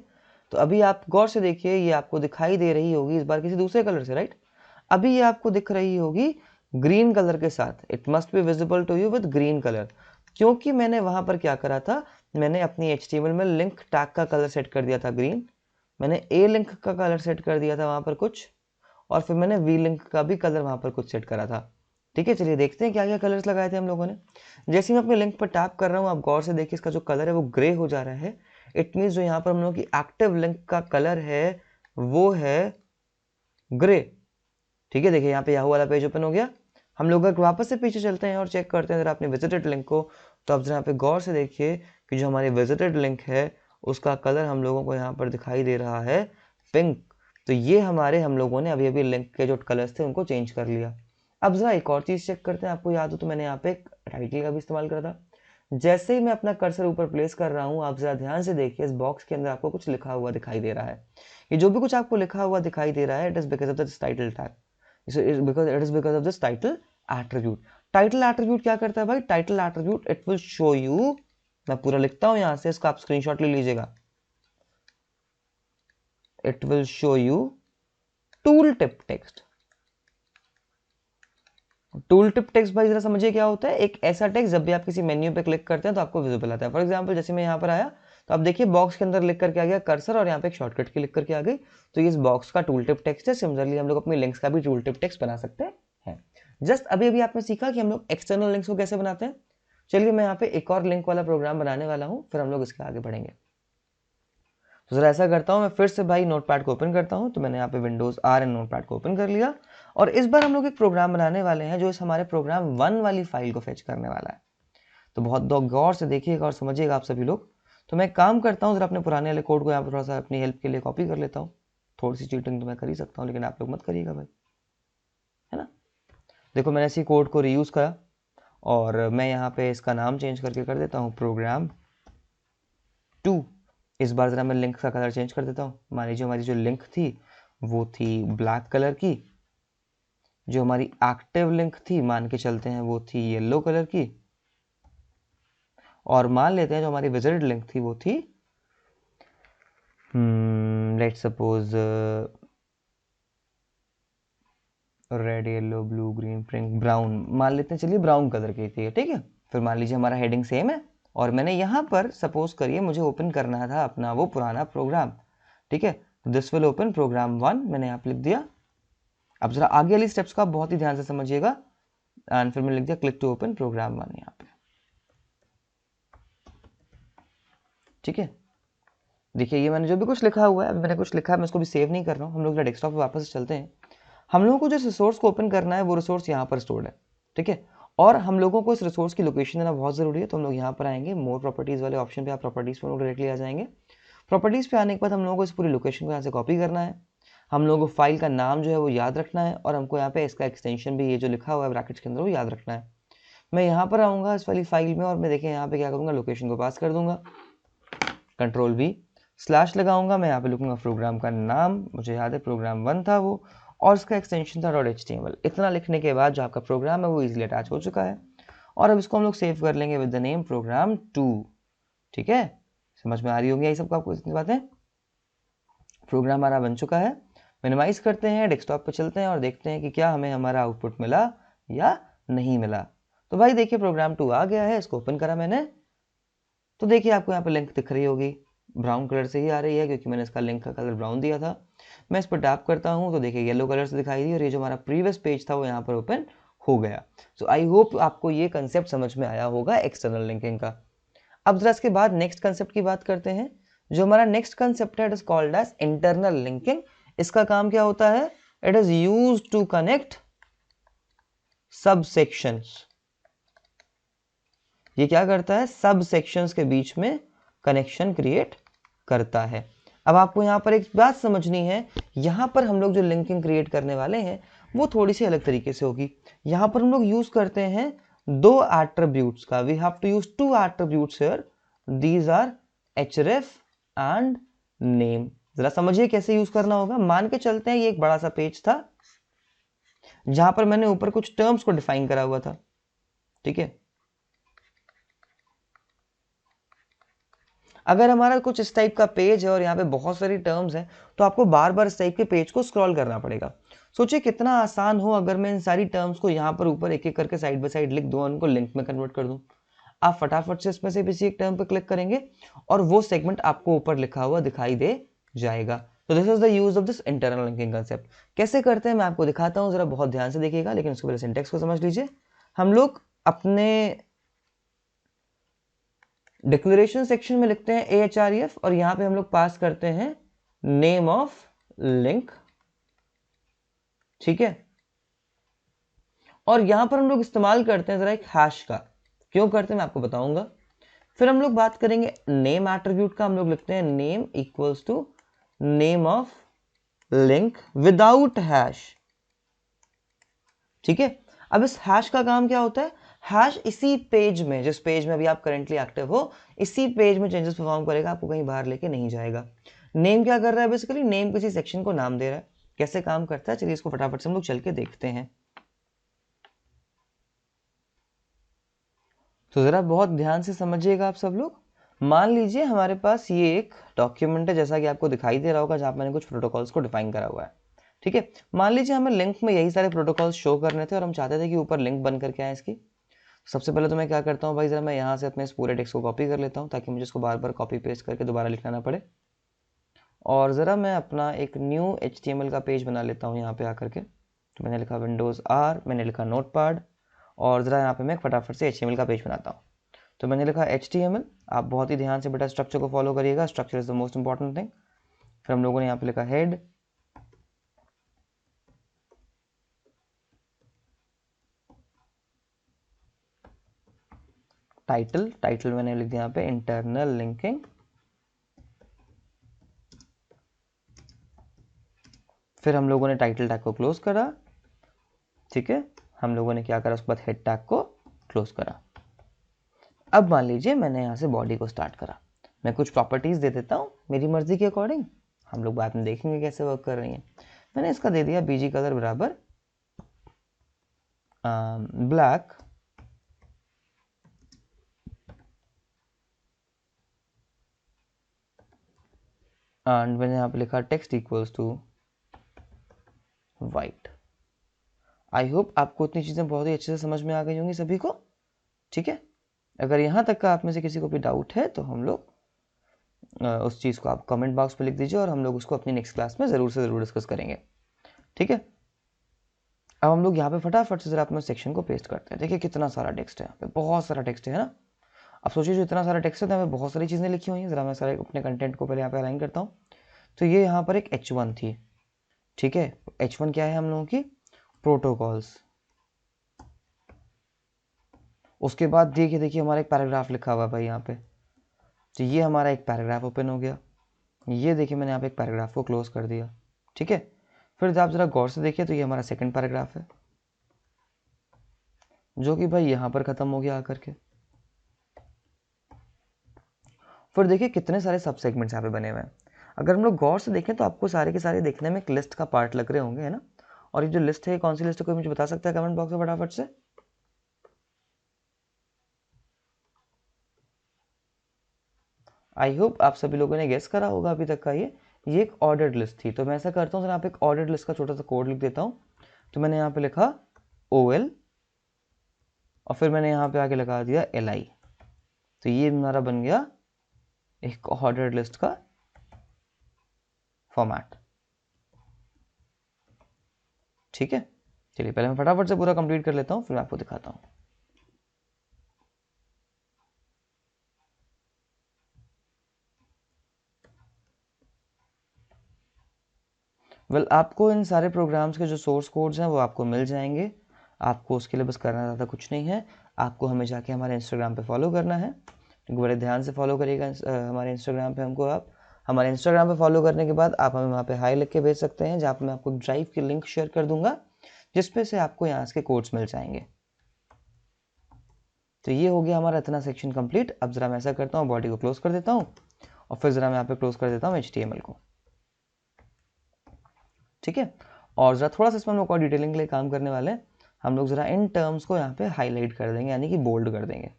तो अभी आप गौर से देखिए ये आपको दिखाई दे रही होगी इस बार किसी दूसरे कलर से, राइट। अभी ये आपको दिख रही होगी ग्रीन कलर के साथ, it must be visible to you with green colour, क्योंकि मैंने वहां पर क्या करा था, मैंने अपनी HTML में लिंक टैग का कलर सेट कर दिया था ग्रीन, मैंने ए लिंक का कलर सेट कर दिया था वहां पर कुछ, और फिर मैंने वी लिंक का भी कलर वहां पर कुछ सेट करा था। ठीक है, चलिए देखते हैं क्या क्या कलर्स लगाए थे हम लोगों ने। जैसे मैं अपने लिंक पर टैप कर रहा हूँ, आप गौर से देखिए इसका जो कलर है वो ग्रे हो जा रहा है। इट मीन्स जो यहाँ पर हम लोग की एक्टिव लिंक का कलर है वो है ग्रे। ठीक है, देखिए यहाँ पे याहू वाला पेज ओपन हो गया। हम लोग अगर वापस से पीछे चलते हैं और चेक करते हैं जरा अपने विजिटेड लिंक को, तो आप जरा यहाँ पे गौर से देखिए कि जो हमारी विजिटेड लिंक है उसका कलर हम लोगों को यहाँ पर दिखाई दे रहा है पिंक। तो ये हमारे हम लोगों ने अभी अभी लिंक के जो कलर्स थे उनको चेंज कर लिया। अब जरा एक और चीज चेक करते हैं, आपको याद हो तो मैंने यहाँ पे एक टाइटल का भी इस्तेमाल करा था। जैसे ही मैं अपना कर्सर ऊपर प्लेस कर रहा हूँ, आप जरा ध्यान से देखिए इस बॉक्स के अंदर आपको कुछ लिखा हुआ दिखाई दे रहा है। ये जो भी कुछ आपको लिखा हुआ दिखाई दे रहा है, it is because of this title tag, it is because of this title attribute. Title attribute क्या करता है भाई, title attribute it will show you, मैं पूरा लिखता हूं यहां से, इसका आप स्क्रीनशॉट ले लीजिएगा। It will show you tool tip text. Tool tip text भाई जरा समझिए क्या होता है, एक ऐसा टेक्स्ट जब भी आप किसी मेन्यू पे क्लिक करते हैं तो आपको विजिबल आता है। फॉर एग्जांपल जैसे मैं यहाँ पर आया तो आप देखिए बॉक्स के अंदर लिख करके आ गया कर्सर, और यहाँ पे एक शॉर्टकट की लिख करके आ गई, तो ये इस बॉक्स का टूल टिप टेक्स्ट है। सिमिलरली हम लोग अपने लिंक्स का भी टूल टिप टेक्स्ट बना सकते हैं। जस्ट अभी अभी आपने सीखा कि हम लोग एक्सटर्नल लिंक्स को कैसे बनाते हैं। चलिए मैं यहाँ पे एक और लिंक वाला प्रोग्राम बनाने वाला हूँ, फिर हम लोग इसके आगे बढ़ेंगे। तो जरा ऐसा करता हूँ, मैं फिर से भाई नोटपैड को ओपन करता हूँ। तो मैंने यहाँ पे विंडोज R एंड नोटपैड को ओपन कर लिया। और इस बार हम लोग एक प्रोग्राम बनाने वाले हैं जो इस हमारे प्रोग्राम 1 वाली फाइल को फेच करने वाला है। तो बहुत गौर से देखिएगा और समझिएगा आप सभी लोग। तो मैं एक काम करता हूँ, जरा अपने पुराने वाले कोड को यहाँ पर थोड़ा सा अपनी हेल्प के लिए कॉपी कर लेता हूँ। थोड़ी सी चीटिंग तो मैं कर ही सकता हूँ, लेकिन आप लोग मत करिएगा भाई, है ना। देखो मैंने इसी कोड को रीयूज़ करा और मैं यहाँ पे इसका नाम चेंज करके कर देता हूँ प्रोग्राम 2। इस बार ज़रा मैं लिंक का कलर चेंज कर देता हूँ। मान लीजिए हमारी जो लिंक थी वो थी ब्लैक कलर की, जो हमारी एक्टिव लिंक थी मान के चलते हैं वो थी येलो कलर की, और मान लेते हैं जो हमारी विजिटेड लिंक थी वो थी let's suppose red yellow blue green pink brown, मान लेते हैं चलिए ब्राउन कलर की थी, ठीक है। फिर मान लीजिए हमारा हेडिंग सेम है और मैंने यहाँ पर सपोज करिए मुझे ओपन करना था अपना वो पुराना प्रोग्राम, ठीक है। दिस विल ओपन प्रोग्राम 1, मैंने यहाँ पे लिख दिया। अब जरा आगे वाली स्टेप्स को आप बहुत ही ध्यान से समझिएगा। एंड फिर मैंने लिख दिया क्लिक टू ओपन प्रोग्राम 1 यहाँ पे, ठीक है। देखिए ये मैंने जो भी कुछ लिखा हुआ है, अभी मैंने कुछ लिखा है, मैं इसको भी सेव नहीं कर रहा हूँ। हम लोग डेस्कटॉप पे वापस चलते हैं। हम लोगों को जिस रिसोर्स को ओपन करना है वो रिसोर्स यहाँ पर स्टोर्ड है, ठीक है। और हम लोगों को इस रिसोर्स की लोकेशन देना बहुत ज़रूरी है। तो हम लोग यहाँ पर आएंगे मोर प्रॉपर्टीज़ वाले ऑप्शन पे, आप प्रॉपर्टीज़ पर डायरेक्टली आ जाएंगे। प्रॉपर्टीज़ पे आने के बाद हम लोगों को इस पूरी लोकेशन को यहाँ से कॉपी करना है। हम लोगों को फाइल का नाम जो है वो याद रखना है और हमको यहाँ पे इसका एक्सटेंशन भी, ये जो लिखा हुआ है ब्रैकेट्स के अंदर, वो याद रखना है। मैं यहाँ पर आऊँगा इस वाली फाइल में और मैं देखिए यहाँ पे क्या करूँगा, लोकेशन को पास कर दूंगा, कंट्रोल V स्लैश लगाऊंगा। मैं यहाँ पे लिखूंगा प्रोग्राम का नाम, मुझे याद है प्रोग्राम 1 था वो, और उसका एक्सटेंशन था .html। इतना लिखने के बाद जो आपका प्रोग्राम है वो इजीली अटैच हो चुका है। और अब इसको हम लोग सेव कर लेंगे विद द नेम प्रोग्राम 2, ठीक है। समझ में आ रही होंगी ये सबको आपको इतनी बातें। प्रोग्राम हमारा बन चुका है। मिनिमाइज करते हैं, डेस्कटॉप पर चलते हैं और देखते हैं कि क्या हमें हमारा आउटपुट मिला या नहीं मिला। तो भाई देखिए प्रोग्राम 2 आ गया है, इसको ओपन करा मैंने। तो देखिए आपको यहाँ पे लिंक दिख रही होगी, ब्राउन कलर से ही आ रही है क्योंकि मैंने इसका लिंक का कलर ब्राउन दिया था। मैं इस पर टैप करता हूँ तो देखिए येलो कलर से दिखाई दी और ये जो हमारा प्रीवियस पेज था वो यहाँ पर ओपन हो गया। सो आई होप आपको ये कंसेप्ट समझ में आया होगा एक्सटर्नल लिंकिंग का। अब जरा इसके बाद नेक्स्ट कंसेप्ट की बात करते हैं। जो हमारा नेक्स्ट कंसेप्ट है it is called as internal linking. इसका काम क्या होता है, it is used to connect सब सेक्शंस। ये क्या करता है, सब सेक्शंस के बीच में कनेक्शन क्रिएट करता है। अब आपको यहाँ पर एक बात समझनी है, यहाँ पर हम लोग जो लिंकिंग क्रिएट करने वाले हैं वो थोड़ी सी अलग तरीके से होगी। यहाँ पर हम लोग यूज करते हैं दो एट्रीब्यूट्स का, we have to use two attributes here, these are href and name. जरा समझिए कैसे यूज करना होगा। मान के चलते हैं ये एक बड़ा सा पेज था जहां पर मैंने ऊपर कुछ टर्म्स को डिफाइन करा हुआ था, ठीक है। अगर हमारा कुछ इस टाइप का पेज है और यहाँ पे बहुत सारी टर्म्स हैं तो आपको बार बार इस टाइप के पेज को स्क्रॉल करना पड़ेगा। सोचिए कितना आसान हो अगर मैं इन सारी टर्म्स को यहाँ पर ऊपर एक एक करके साइड बाय साइड लिख दूँ और उनको लिंक में कन्वर्ट कर दूँ। आप फटाफट से इसमें से किसी एक टर्म पर क्लिक करेंगे और वो सेगमेंट आपको ऊपर लिखा हुआ दिखाई दे जाएगा। तो this is the use of this internal linking concept. कैसे करते हैं मैं आपको दिखाता हूँ, जरा बहुत ध्यान से देखिएगा, लेकिन उसके पहले सिंटेक्स को समझ लीजिए। हम लोग अपने डिक्लेरेशन सेक्शन में लिखते हैं ahref और यहां पे हम लोग पास करते हैं नेम ऑफ लिंक, ठीक है। और यहां पर हम लोग इस्तेमाल करते हैं जरा एक हैश का। क्यों करते हैं मैं आपको बताऊंगा। फिर हम लोग बात करेंगे नेम एट्रीब्यूट का। हम लोग लिखते हैं name equals to name of link without hash, ठीक है। अब इस हैश का काम क्या होता है, हैश इसी पेज में, जिस पेज में अभी आप करेंटली एक्टिव हो, इसी पेज में चेंजेस परफॉर्म करेगा, आपको कहीं बाहर लेके नहीं जाएगा। नेम क्या कर रहा है, बेसिकली नेम किसी सेक्शन को नाम दे रहा है। कैसे काम करता है चलिए इसको फटाफट से हम लोग चल के देखते हैं। तो जरा बहुत ध्यान से समझिएगा आप सब लोग। मान लीजिए हमारे पास ये एक डॉक्यूमेंट है जैसा कि आपको दिखाई दे रहा होगा, जहां मैंने कुछ प्रोटोकॉल्स को डिफाइन करा हुआ है, ठीक है। मान लीजिए हमें लिंक में यही सारे प्रोटोकॉल्स शो करने थे और हम चाहते थे कि ऊपर लिंक बन करके आए इसकी। सबसे पहले तो मैं क्या करता हूँ भाई, जरा मैं यहाँ से अपने इस पूरे टेक्स्ट को कॉपी कर लेता हूँ ताकि मुझे इसको बार बार कॉपी पेस्ट करके दोबारा लिखना ना पड़े। और ज़रा मैं अपना एक न्यू HTML का पेज बना लेता हूँ यहाँ पे आकर के। तो मैंने लिखा विंडोज़ R, मैंने लिखा नोटपैड, और ज़रा यहाँ पे मैं फटाफट से HTML का पेज बनाता हूँ। तो मैंने लिखा HTML। आप बहुत ही ध्यान से बेटा स्ट्रक्चर को फॉलो करिएगा, structure is the most important thing. फिर हम लोगों ने यहाँ पे लिखा हेड, टाइटल मैंने लिख दिया यहाँ पे इंटरनल लिंकिंग, फिर हम लोगों ने टाइटल टैग को क्लोज करा, ठीक है, हम लोगों ने क्या करा, उसके बाद हेड टैग को क्लोज करा। अब मान लीजिए मैंने यहाँ से बॉडी को स्टार्ट करा, मैं कुछ प्रॉपर्टीज दे देता हूँ मेरी मर्जी के अकॉर्डिंग, हम लोग बाद में देखेंगे कैसे वर्क कर रही हैं। मैंने इसका दे दिया बीजी कलर बराबर ब्लैक, एंड मैंने यहाँ पे लिखा text equals to white. I hope आपको इतनी चीज़ें बहुत ही अच्छे से समझ में आ गई होंगी सभी को, ठीक है। अगर यहाँ तक का आप में से किसी को भी डाउट है तो हम लोग उस चीज़ को आप कमेंट बॉक्स पे लिख दीजिए और हम लोग उसको अपनी नेक्स्ट क्लास में ज़रूर से ज़रूर डिस्कस करेंगे, ठीक है। अब हम लोग यहाँ पे फटाफट से जरा अपने सेक्शन को पेस्ट करते हैं। देखिए कितना सारा टेक्स्ट है, यहाँ पे बहुत सारा टेक्स्ट है ना। अब सोचिए जो इतना सारा टेक्स्ट है तो यहाँ पे बहुत सारी चीज़ें लिखी हुई हैं। ज़रा मैं सारे अपने कंटेंट को पहले यहाँ पे अलाइन करता हूँ। तो ये यहाँ पर एक H1 थी, ठीक है। H1 क्या है हम लोगों की, प्रोटोकॉल्स। उसके बाद देखिए हमारा एक पैराग्राफ लिखा हुआ है भाई यहाँ पे, तो ये हमारा एक पैराग्राफ ओपन हो गया। ये देखिए मैंने यहाँ पे एक पैराग्राफ को क्लोज कर दिया, ठीक है। फिर आप जरा गौर से देखिए तो ये हमारा सेकंड पैराग्राफ है जो कि भाई यहाँ पर खत्म हो गया आकर के। फिर देखिए कितने सारे सब सेगमेंट्स यहाँ पे बने हुए हैं। अगर हम लोग गौर से देखें तो आपको सारे के सारे देखने में एक लिस्ट का पार्ट लग रहे होंगे, है ना। और ये जो लिस्ट है कौन सी लिस्ट है, कोई मुझे बता सकता है कमेंट बॉक्स में फटाफट से। आई होप आप सभी लोगों ने गेस करा होगा अभी तक का। ये एक ऑर्डर्ड लिस्ट थी। तो मैं ऐसा करता हूँ यहाँ पे एक ऑर्डर्ड लिस्ट का छोटा सा कोड लिख देता हूँ। तो मैंने यहाँ पे लिखा OL और फिर मैंने यहाँ पे आके लगा दिया LI। तो ये हमारा बन गया एक ऑर्डर्ड लिस्ट का फॉर्मेट, ठीक है। चलिए पहले मैं फटाफट से पूरा कंप्लीट कर लेता हूँ, फिर मैं आपको दिखाता हूँ। आपको इन सारे प्रोग्राम्स के जो सोर्स कोड्स हैं वो आपको मिल जाएंगे। आपको उसके लिए बस करना ज़्यादा कुछ नहीं है, आपको हमें जाके हमारे इंस्टाग्राम पे फॉलो करना है। बड़े ध्यान से फॉलो करिएगा हमारे इंस्टाग्राम पे हमको। आप हमारे इंस्टाग्राम पे फॉलो करने के बाद आप हमें वहाँ पे हाई लिख के भेज सकते हैं, जहाँ पे मैं आपको ड्राइव की लिंक शेयर कर दूंगा जिसपे से आपको यहाँ के कोड्स मिल जाएंगे। तो ये हो गया हमारा इतना सेक्शन कंप्लीट। अब ज़रा मैं ऐसा करता हूँ बॉडी को क्लोज कर देता हूँ और फिर ज़रा मैं यहाँ पे क्लोज कर देता हूँ HTML को, ठीक है। और ज़रा थोड़ा सा इसमें हम लोग और डिटेलिंग के लिए काम करने वाले हैं। हम लोग ज़रा इन टर्म्स को यहाँ पे हाईलाइट कर देंगे, यानी कि बोल्ड कर देंगे।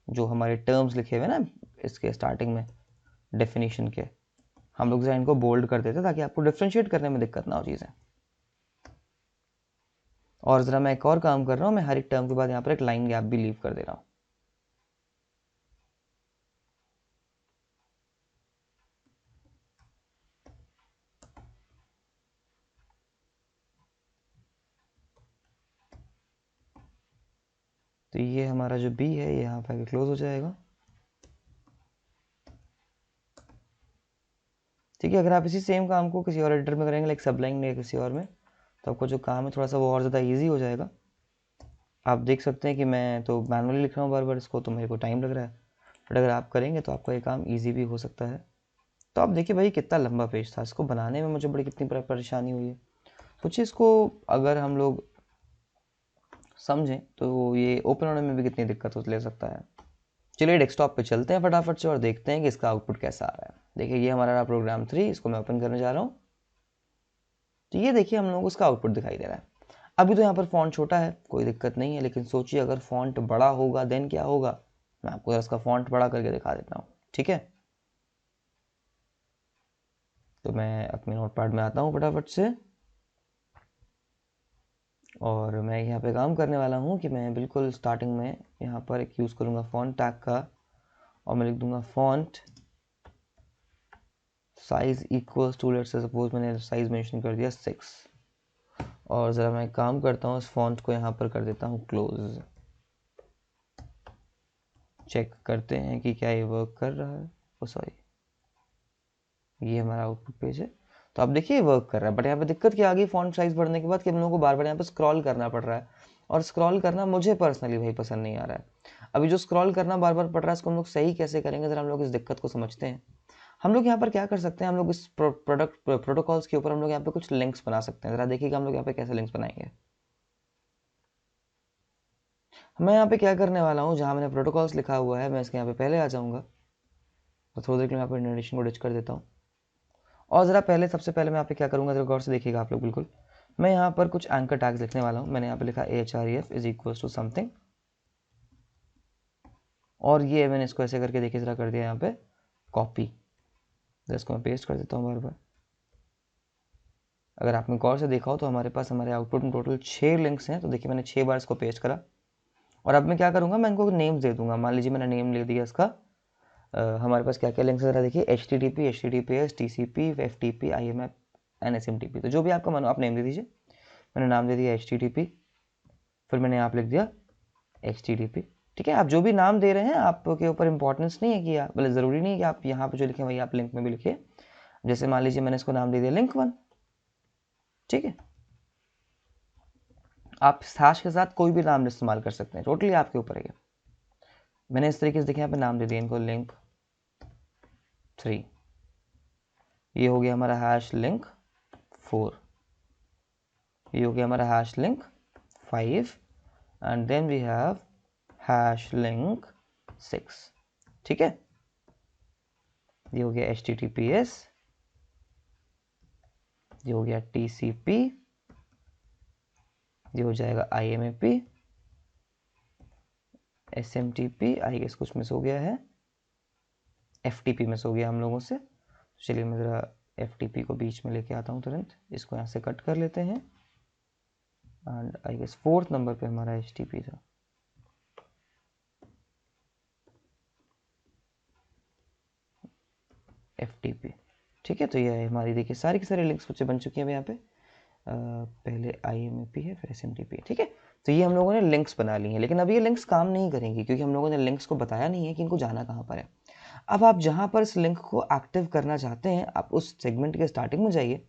जो हमारे टर्म्स लिखे हुए ना इसके स्टार्टिंग में डेफिनेशन के, हम लोग ज़रा इनको बोल्ड कर देते हैं ताकि आपको डिफ्रेंशिएट करने में दिक्कत ना हो चीज़ें। और ज़रा मैं एक और काम कर रहा हूँ, मैं हर एक टर्म के बाद यहाँ पर एक लाइन गैप भी लीव कर दे रहा हूँ। तो ये हमारा जो B है ये यहाँ पर क्लोज हो जाएगा, ठीक है। अगर आप इसी सेम काम को किसी और एडिटर में करेंगे, लाइक सबलाइन में या किसी और में, तो आपको जो काम है थोड़ा सा वो और ज़्यादा ईजी हो जाएगा। आप देख सकते हैं कि मैं तो मैनुअली लिख रहा हूँ बार बार इसको, तो मेरे को टाइम लग रहा है, बट अगर आप करेंगे तो आपका ये काम ईजी भी हो सकता है। तो आप देखिए भाई कितना लंबा पेज था, इसको बनाने में मुझे बड़ी कितनी परेशानी हुई है। सोचिए इसको अगर हम लोग समझें तो ये ओपन होने में भी कितनी दिक्कत हो ले सकता है। चलिए डेस्कटॉप पे चलते हैं फटाफट से और देखते हैं कि इसका आउटपुट कैसा आ रहा है। देखिए ये हमारा रहा प्रोग्राम 3, इसको मैं ओपन करने जा रहा हूँ। तो ये देखिए हम लोग को उसका आउटपुट दिखाई दे रहा है। अभी तो यहाँ पर फॉन्ट छोटा है, कोई दिक्कत नहीं है, लेकिन सोचिए अगर फॉन्ट बड़ा होगा देन क्या होगा। मैं आपको इसका फॉन्ट बड़ा करके दिखा देता हूँ, ठीक है। तो मैं अपने नोटपैड में आता हूँ फटाफट से और मैं यहाँ पे काम करने वाला हूँ कि मैं बिल्कुल स्टार्टिंग में यहाँ पर एक यूज़ करूँगा फॉन्ट टैग का और मैं लिख दूँगा font size equals to, let's say suppose मैंने साइज मेंशन कर दिया 6 और ज़रा मैं काम करता हूँ इस फॉन्ट को यहाँ पर कर देता हूँ क्लोज। चेक करते हैं कि क्या ये वर्क कर रहा है। ओ सॉरी, ये हमारा आउटपुट पेज है। तो आप देखिए वर्क कर रहा है, बट यहाँ पे दिक्कत क्या आ गई फॉन्ट साइज बढ़ने के बाद कि हम लोगों को बार बार यहाँ पे स्क्रॉल करना पड़ रहा है और स्क्रॉल करना मुझे पर्सनली भाई पसंद नहीं आ रहा है। अभी जो स्क्रॉल करना बार बार पड़ रहा है इसको हम लोग सही कैसे करेंगे, ज़रा हम लोग इस दिक्कत को समझते हैं। हम लोग यहाँ पर क्या कर सकते हैं, हम लोग इस प्रोटोकॉल्स के ऊपर हम लोग यहाँ पे कुछ लिंक्स बना सकते हैं। ज़रा देखिएगा हम लोग यहाँ पे कैसे लिंक्स बनाएंगे। मैं यहाँ पे क्या करने वाला हूँ, जहाँ मैंने प्रोटोकॉल्स लिखा हुआ है मैं इसके यहाँ पे पहले आ जाऊँगा, तो थोड़ी देर के लिए मैं यहाँ पर इंडेंटेशन को डिच कर देता हूँ। और ज़रा पहले सबसे पहले मैं यहाँ पे क्या करूँगा, ज़रा गौर से देखिएगा आप लोग बिल्कुल। मैं यहाँ पर कुछ एंकर टैग्स लिखने वाला हूँ। मैंने यहाँ पे लिखा AHREF is equal to something, और ये मैंने इसको ऐसे करके देखिए ज़रा कर दिया यहाँ पे कॉपी। इसको मैं पेस्ट कर देता हूँ बार बार। अगर आपने गौर से देखा हो तो हमारे पास हमारे आउटपुट में टोटल 6 लिंक्स हैं। तो देखिए मैंने 6 बार इसको पेस्ट करा, और अब मैं क्या करूँगा, मैं इनको नेम्स दे दूंगा। मान लीजिए मैंने नेम ले दिया इसका, हमारे पास क्या क्या लिंक्स है ज़रा देखिए, HTTP, HTTPS, TCP, FTP, IMAP, NSMTP। तो जो भी आपका मानो आप नेम दे दीजिए। मैंने नाम दे दिया HTTP, फिर मैंने यहाँ पे लिख दिया HTTP। ठीक है, आप जो भी नाम दे रहे हैं आपके ऊपर इंपॉर्टेंस नहीं है कि आप, मतलब ज़रूरी नहीं है कि आप यहाँ पे जो लिखें वही आप लिंक में भी लिखिए। जैसे मान लीजिए मैंने इसको नाम दे दिया link 1। ठीक है, आप हैश के साथ कोई भी नाम इस्तेमाल कर सकते हैं, टोटली आपके ऊपर है। मैंने इस तरीके से देखिए यहाँ पे नाम दे दिया इनको link 3। ये हो गया हमारा हैश link 4, ये हो गया हमारा hash link 5, and then we have hash link 6। ठीक है, ये हो गया HTTPS, ये हो गया TCP, ये हो जाएगा IMAP, SMTP, आई गेस कुछ मिस हो गया है, FTP मिस हो गया हम लोगों से। चलिए मैं ज़रा FTP को बीच में लेके आता हूँ तुरंत, इसको यहाँ से कट कर लेते हैं। And I guess 4th number पे हमारा HTTP था। FTP। ठीक है, तो ये हमारी देखिए सारी की सारी लिंक्स बच्चे बन चुकी हैं यहाँ पे। पहले IMAP है फिर SMTP है। ठीक है, तो ये हम लोगों ने लिंक्स बना ली हैं, लेकिन अब ये लिंक्स काम नहीं करेंगी क्योंकि हम लोगों ने लिंक्स को बताया नहीं है कि इनको जाना कहाँ पर है। अब आप जहाँ पर इस लिंक को एक्टिव करना चाहते हैं, आप उस सेगमेंट के स्टार्टिंग में जाइए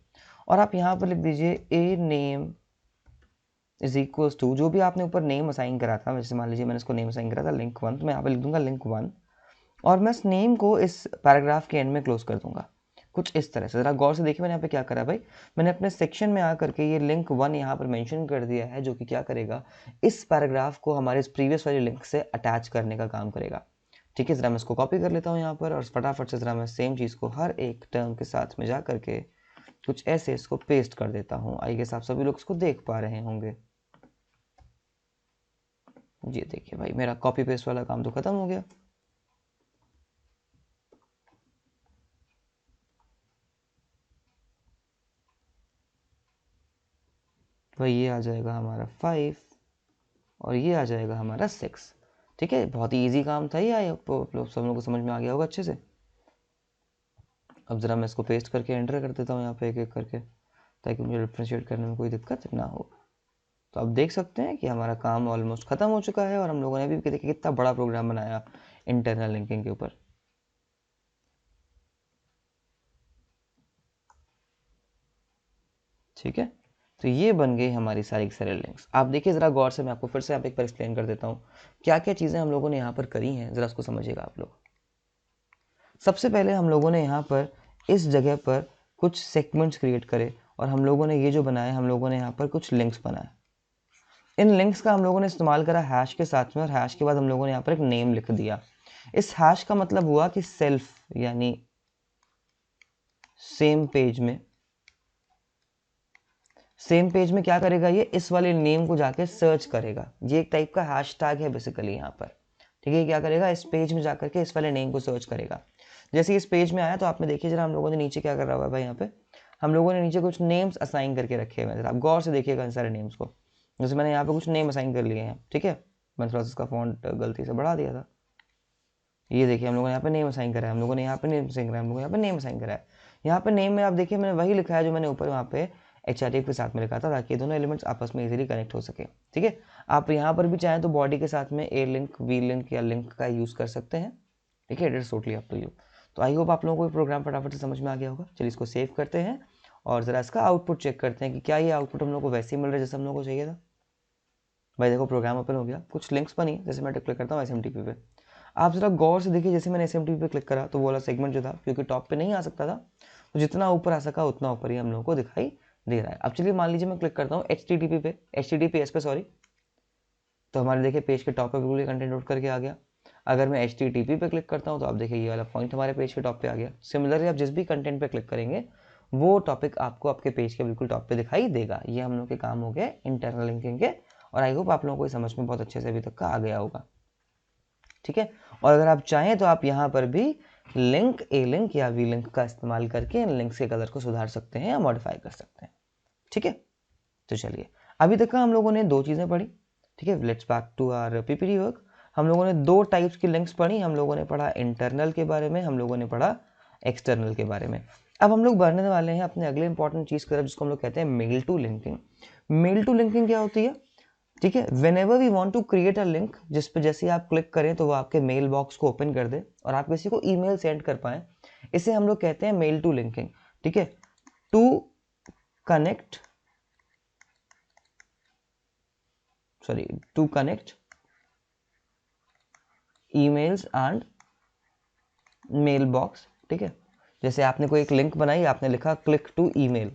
और आप यहाँ पर लिख दीजिए a name is equals to, जो भी आपने ऊपर नेम असाइन करा था, जैसे मान लीजिए मैंने इसको नेम असाइन करा था link 1, तो मैं यहाँ पर लिख दूंगा link 1, और मैं इस नेम को इस पैराग्राफ के एंड में क्लोज कर दूंगा कुछ इस तरह से। ज़रा गौर से देखिए मैंने यहाँ पे क्या करा भाई, मैंने अपने सेक्शन में आकर के ये link 1 यहाँ पर मेंशन कर दिया है, जो कि क्या करेगा, इस पैराग्राफ को हमारे इस प्रीवियस वाले लिंक से अटैच करने का काम करेगा। ठीक है, ज़रा मैं इसको कॉपी कर लेता हूँ यहाँ पर, और फटाफट से ज़रा मैं सेम चीज़ को हर एक टर्म के साथ में जा करके कुछ ऐसे इसको पेस्ट कर देता हूँ। आई गेस आप सभी लोग इसको देख पा रहे होंगे। ये देखिए भाई, मेरा कॉपी पेस्ट वाला काम तो ख़त्म हो गया। भाई ये आ जाएगा हमारा 5 और ये आ जाएगा हमारा 6। ठीक है, बहुत ही ईजी काम था ये, आई होप सब लोगों को समझ में आ गया होगा अच्छे से। अब ज़रा मैं इसको पेस्ट करके एंटर कर देता हूँ यहाँ पे एक एक करके, ताकि मुझे डिफ्रेंशिएट करने में कोई दिक्कत ना हो। तो आप देख सकते हैं कि हमारा काम ऑलमोस्ट ख़त्म हो चुका है, और हम लोगों ने भी देखिए कितना बड़ा प्रोग्राम बनाया इंटरनल लिंकिंग के ऊपर। ठीक है, तो ये बन गई हमारी सारी की सारी लिंक्स। आप देखिए ज़रा गौर से, मैं आपको फिर से आप एक बार एक्सप्लेन कर देता हूँ क्या क्या चीज़ें हम लोगों ने यहाँ पर करी हैं, ज़रा उसको समझिएगा आप लोग। सबसे पहले हम लोगों ने यहाँ पर इस जगह पर कुछ सेगमेंट्स क्रिएट करे, और हम लोगों ने ये जो बनाया, हम लोगों ने यहाँ पर कुछ लिंक्स बनाए। इन लिंक्स का हम लोगों ने इस्तेमाल करा हैश के साथ में, और हैश के बाद हम लोगों ने यहाँ पर एक नेम लिख दिया। इस हैश का मतलब हुआ कि सेल्फ, यानी सेम पेज में क्या करेगा, ये इस वाले नेम को जाके सर्च करेगा। ये एक टाइप का हैश टैग है बेसिकली यहाँ पर। ठीक है, क्या करेगा, इस पेज में जाकर के इस वाले नेम को सर्च करेगा। जैसे इस पेज में आया तो आपने देखिए जरा, हम लोगों ने नीचे क्या कर रहा हुआ है भाई, यहाँ पे हम लोगों ने नीचे कुछ नेम्स असाइन करके रखे हुए हैं। आप गौर से देखिएगा इन सारे नेम्स को। जैसे मैंने यहाँ पे कुछ नेम असाइन कर लिए हैं। ठीक है, मैंने थोड़ा सा इसका फॉन्ट गलती से बढ़ा दिया था। ये देखिए हम लोगों ने यहाँ पे नेम असाइन करा है, हम लोगों ने यहाँ पे नेम असाइन करा है, हम लोगों ने यहाँ पे नेम असाइन करा है। यहाँ पे नेम में आप देखिए मैंने वही लिखा है जो मैंने ऊपर वहाँ पे HRF के साथ में लिखा था, ताकि ये दोनों एलिमेंट्स आपस में इजीली कनेक्ट हो सके। ठीक है, आप यहाँ पर भी चाहें तो बॉडी के साथ में A लिंक, V लिंक या लिंक का यूज़ कर सकते हैं। ठीक है, it is totally up to you. तो आई होप आप लोगों को प्रोग्राम फटाफट से समझ में आ गया होगा। चलिए इसको सेव करते हैं और ज़रा इसका आउटपुट चेक करते हैं कि क्या ये आउटपुट हम लोग को वैसे ही मिल रहा है जैसे हम लोग को चाहिए था। भाई देखो प्रोग्राम ओपन हो गया, कुछ लिंक्स बनी, जैसे मैं क्लिक करता हूँ SMTP पे। आप जरा गौर से देखिए, जैसे मैंने SMTP पे क्लिक करा तो वो वाला सेगमेंट जो था, क्योंकि टॉप पे नहीं आ सकता था, तो जितना ऊपर आ सका उतना ऊपर ही हम लोगों को दिखाई दे रहा है। अब चलिए मान लीजिए मैं क्लिक करता हूँ HTTP पे, HTTPS पे सॉरी, तो हमारे देखिए पेज के टॉप पे बिल्कुल कंटेंट उठ करके आ गया। अगर मैं HTTP पे क्लिक करता हूँ तो आप देखिए ये वाला पॉइंट हमारे पेज के टॉप पे आ गया। सिमिलरली आप जिस भी कंटेंट पे क्लिक करेंगे वो टॉपिक आपको आपके पेज के बिल्कुल टॉप पे दिखाई देगा। ये हम लोग के काम हो गए इंटरनल लिंकिंग के, और आई होप आप लोगों को समझ में बहुत अच्छे से अभी तक का आ गया होगा। ठीक है, और अगर आप चाहें तो आप यहाँ पर भी लिंक, ए लिंक या वी लिंक का इस्तेमाल करके इन लिंक्स के कलर को सुधार सकते हैं या मॉडिफाई कर सकते हैं। ठीक है, तो चलिए अभी तक का हम लोगों ने 2 चीज़ें पढ़ी। ठीक है, let's back to our PPT work. हम लोगों ने 2 टाइप्स की लिंक्स पढ़ी। हम लोगों ने पढ़ा इंटरनल के बारे में, हम लोगों ने पढ़ा एक्सटर्नल के बारे में। अब हम लोग बढ़ने वाले हैं अपने अगले इंपॉर्टेंट चीज़ की तरफ, जिसको हम लोग कहते हैं mail to linking. Mail to linking क्या होती है? ठीक है, whenever we want to create a link, जिस पे जैसे आप क्लिक करें तो वो आपके मेल बॉक्स को ओपन कर दे और आप किसी को ईमेल सेंड कर पाए, इसे हम लोग कहते हैं मेल टू लिंकिंग। ठीक है, to connect emails and mail box. ठीक है, जैसे आपने कोई एक लिंक बनाई, आपने लिखा क्लिक टू ईमेल,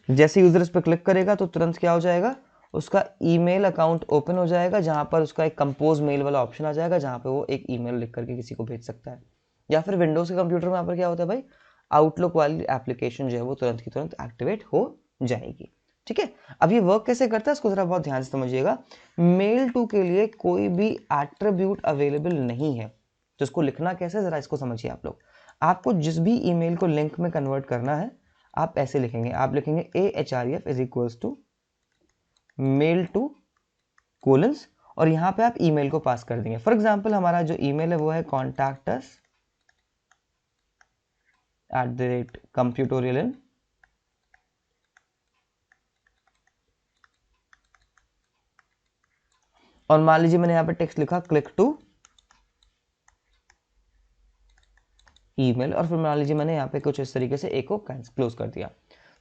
जैसे यूजर इस पर क्लिक करेगा तो तुरंत क्या हो जाएगा, उसका ईमेल अकाउंट ओपन हो जाएगा, जहां पर उसका एक कंपोज मेल वाला ऑप्शन आ जाएगा, जहां पे वो एक ईमेल लिख करके किसी को भेज सकता है। या फिर विंडोज के कंप्यूटर में यहाँ पर क्या होता है भाई, आउटलुक वाली एप्लीकेशन जो है वो तुरंत की तुरंत एक्टिवेट हो जाएगी। ठीक है, अब ये वर्क कैसे करता है इसको जरा बहुत ध्यान से समझिएगा। मेल टू के लिए कोई भी एट्रीब्यूट अवेलेबल नहीं है, तो इसको लिखना कैसे जरा इसको समझिए आप लोग। आपको जिस भी ईमेल को लिंक में कन्वर्ट करना है आप ऐसे लिखेंगे, आप लिखेंगे ahref is equals to mail to colons, और यहां पे आप ईमेल को पास कर देंगे। फॉर एग्जांपल हमारा जो ईमेल है वो है contactus@computorialin, और मान लीजिए मैंने यहां पे टेक्स्ट लिखा क्लिक टू ईमेल, और फिर मान लीजिए मैंने यहाँ पे कुछ इस तरीके से ए को क्लोज कर दिया।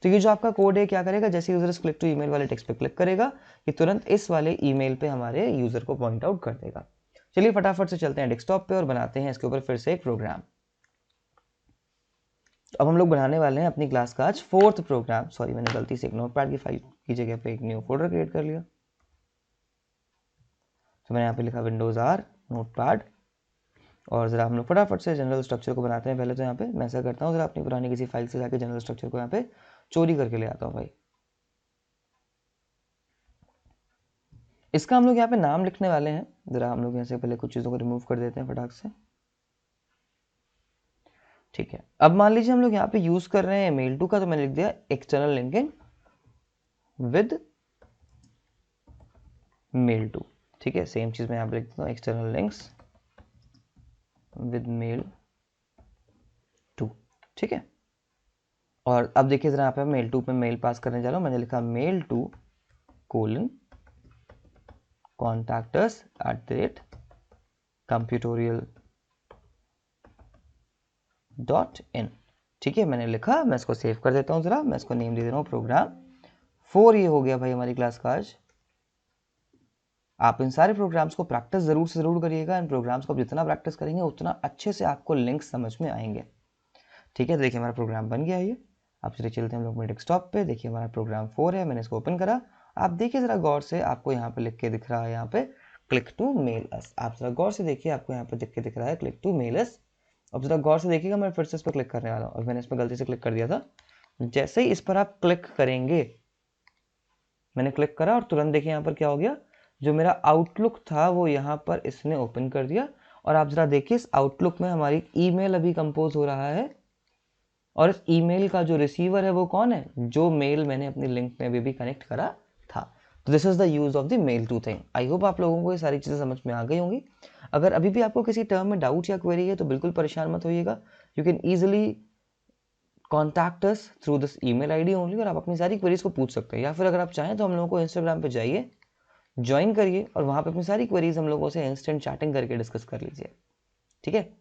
तो ये जो आपका कोड है क्या करेगा, जैसे यूजर इस क्लिक टू ईमेल वाले टेक्स्ट पे क्लिक करेगा, ये तुरंत इस वाले ईमेल पे हमारे यूजर को पॉइंट आउट कर देगा। चलिए फटाफट से चलते हैं डेस्कटॉप पे और बनाते हैं इसके ऊपर फिर से एक प्रोग्राम। तो अब हम लोग बनाने वाले हैं अपनी क्लास का आज 4th प्रोग्राम। सॉरी, मैंने गलती से एक नोटपैड की फाइल की जगह पे एक न्यू फोल्डर क्रिएट कर लिया। तो मैंने यहाँ पे लिखा विंडोज आर नोटपैड, और ज़रा हम लोग फटाफट से जनरल स्ट्रक्चर को बनाते हैं। पहले तो यहाँ पे मैं ऐसा करता हूँ, ज़रा अपनी पुरानी किसी फाइल से जाके जनरल स्ट्रक्चर को यहाँ पे चोरी करके ले आता हूँ भाई। इसका हम लोग यहाँ पे नाम लिखने वाले हैं। ज़रा हम लोग यहाँ से पहले कुछ चीज़ों को रिमूव कर देते हैं फटाक से। ठीक है, अब मान लीजिए हम लोग यहाँ पे यूज़ कर रहे हैं मेल टू का, तो मैंने लिख दिया external linking with mail to. ठीक है, सेम चीज़ मैं यहाँ पे लिख देता हूँ external links with mail to. ठीक है, और अब देखिए जरा यहाँ पे मेल टू पे मेल पास करने जा रहा हूँ। मैंने लिखा मेल टू कोलन contactus@computorial.in। ठीक है, मैंने लिखा, मैं इसको सेव कर देता हूँ। जरा मैं इसको नेम दे दे रहा हूँ प्रोग्राम 4। ये हो गया भाई हमारी क्लास का आज। आप इन सारे प्रोग्राम्स को प्रैक्टिस जरूर से जरूर करिएगा। इन प्रोग्राम्स को आप जितना प्रैक्टिस करेंगे उतना अच्छे से आपको लिंक्स समझ में आएंगे। ठीक है, तो देखिए हमारा प्रोग्राम बन गया है ये। अब चलिए चलते हैं हम लोग मेरे डेस्कटॉप पे। देखिए हमारा प्रोग्राम 4 है, मैंने इसको ओपन करा। आप देखिए जरा गौर से, आपको यहाँ पे लिख के दिख रहा है यहाँ पे क्लिक टू मेल अस। आप जरा गौर से देखिए, आपको यहाँ पे दिख के दिख रहा है क्लिक टू मेल अस। अब जरा गौर से देखिएगा, मैं फिर से इस पर क्लिक करने वाला हूँ और मैंने इस पर गलती से क्लिक कर दिया था। जैसे ही इस पर आप क्लिक करेंगे, मैंने क्लिक करा और तुरंत देखिए यहाँ पर क्या हो गया, जो मेरा आउटलुक था वो यहाँ पर इसने ओपन कर दिया। और आप जरा देखिए इस आउटलुक में हमारी ईमेल अभी कंपोज हो रहा है, और इस ईमेल का जो रिसीवर है वो कौन है, जो मेल मैंने अपनी लिंक में भी कनेक्ट करा था। तो this is the use of the mail to thing. I hope आप लोगों को ये सारी चीज़ें समझ में आ गई होंगी। अगर अभी भी आपको किसी टर्म में डाउट या क्वेरी है तो बिल्कुल परेशान मत होइएगा। You can easily contact us through this email ID only, और आप अपनी सारी क्वेरीज को पूछ सकते हैं। या फिर अगर आप चाहें तो हम लोगों को इंस्टाग्राम पे जाइए, ज्वाइन करिए, और वहाँ पे अपनी सारी क्वेरीज हम लोगों से इंस्टेंट चैटिंग करके डिस्कस कर लीजिए। ठीक है,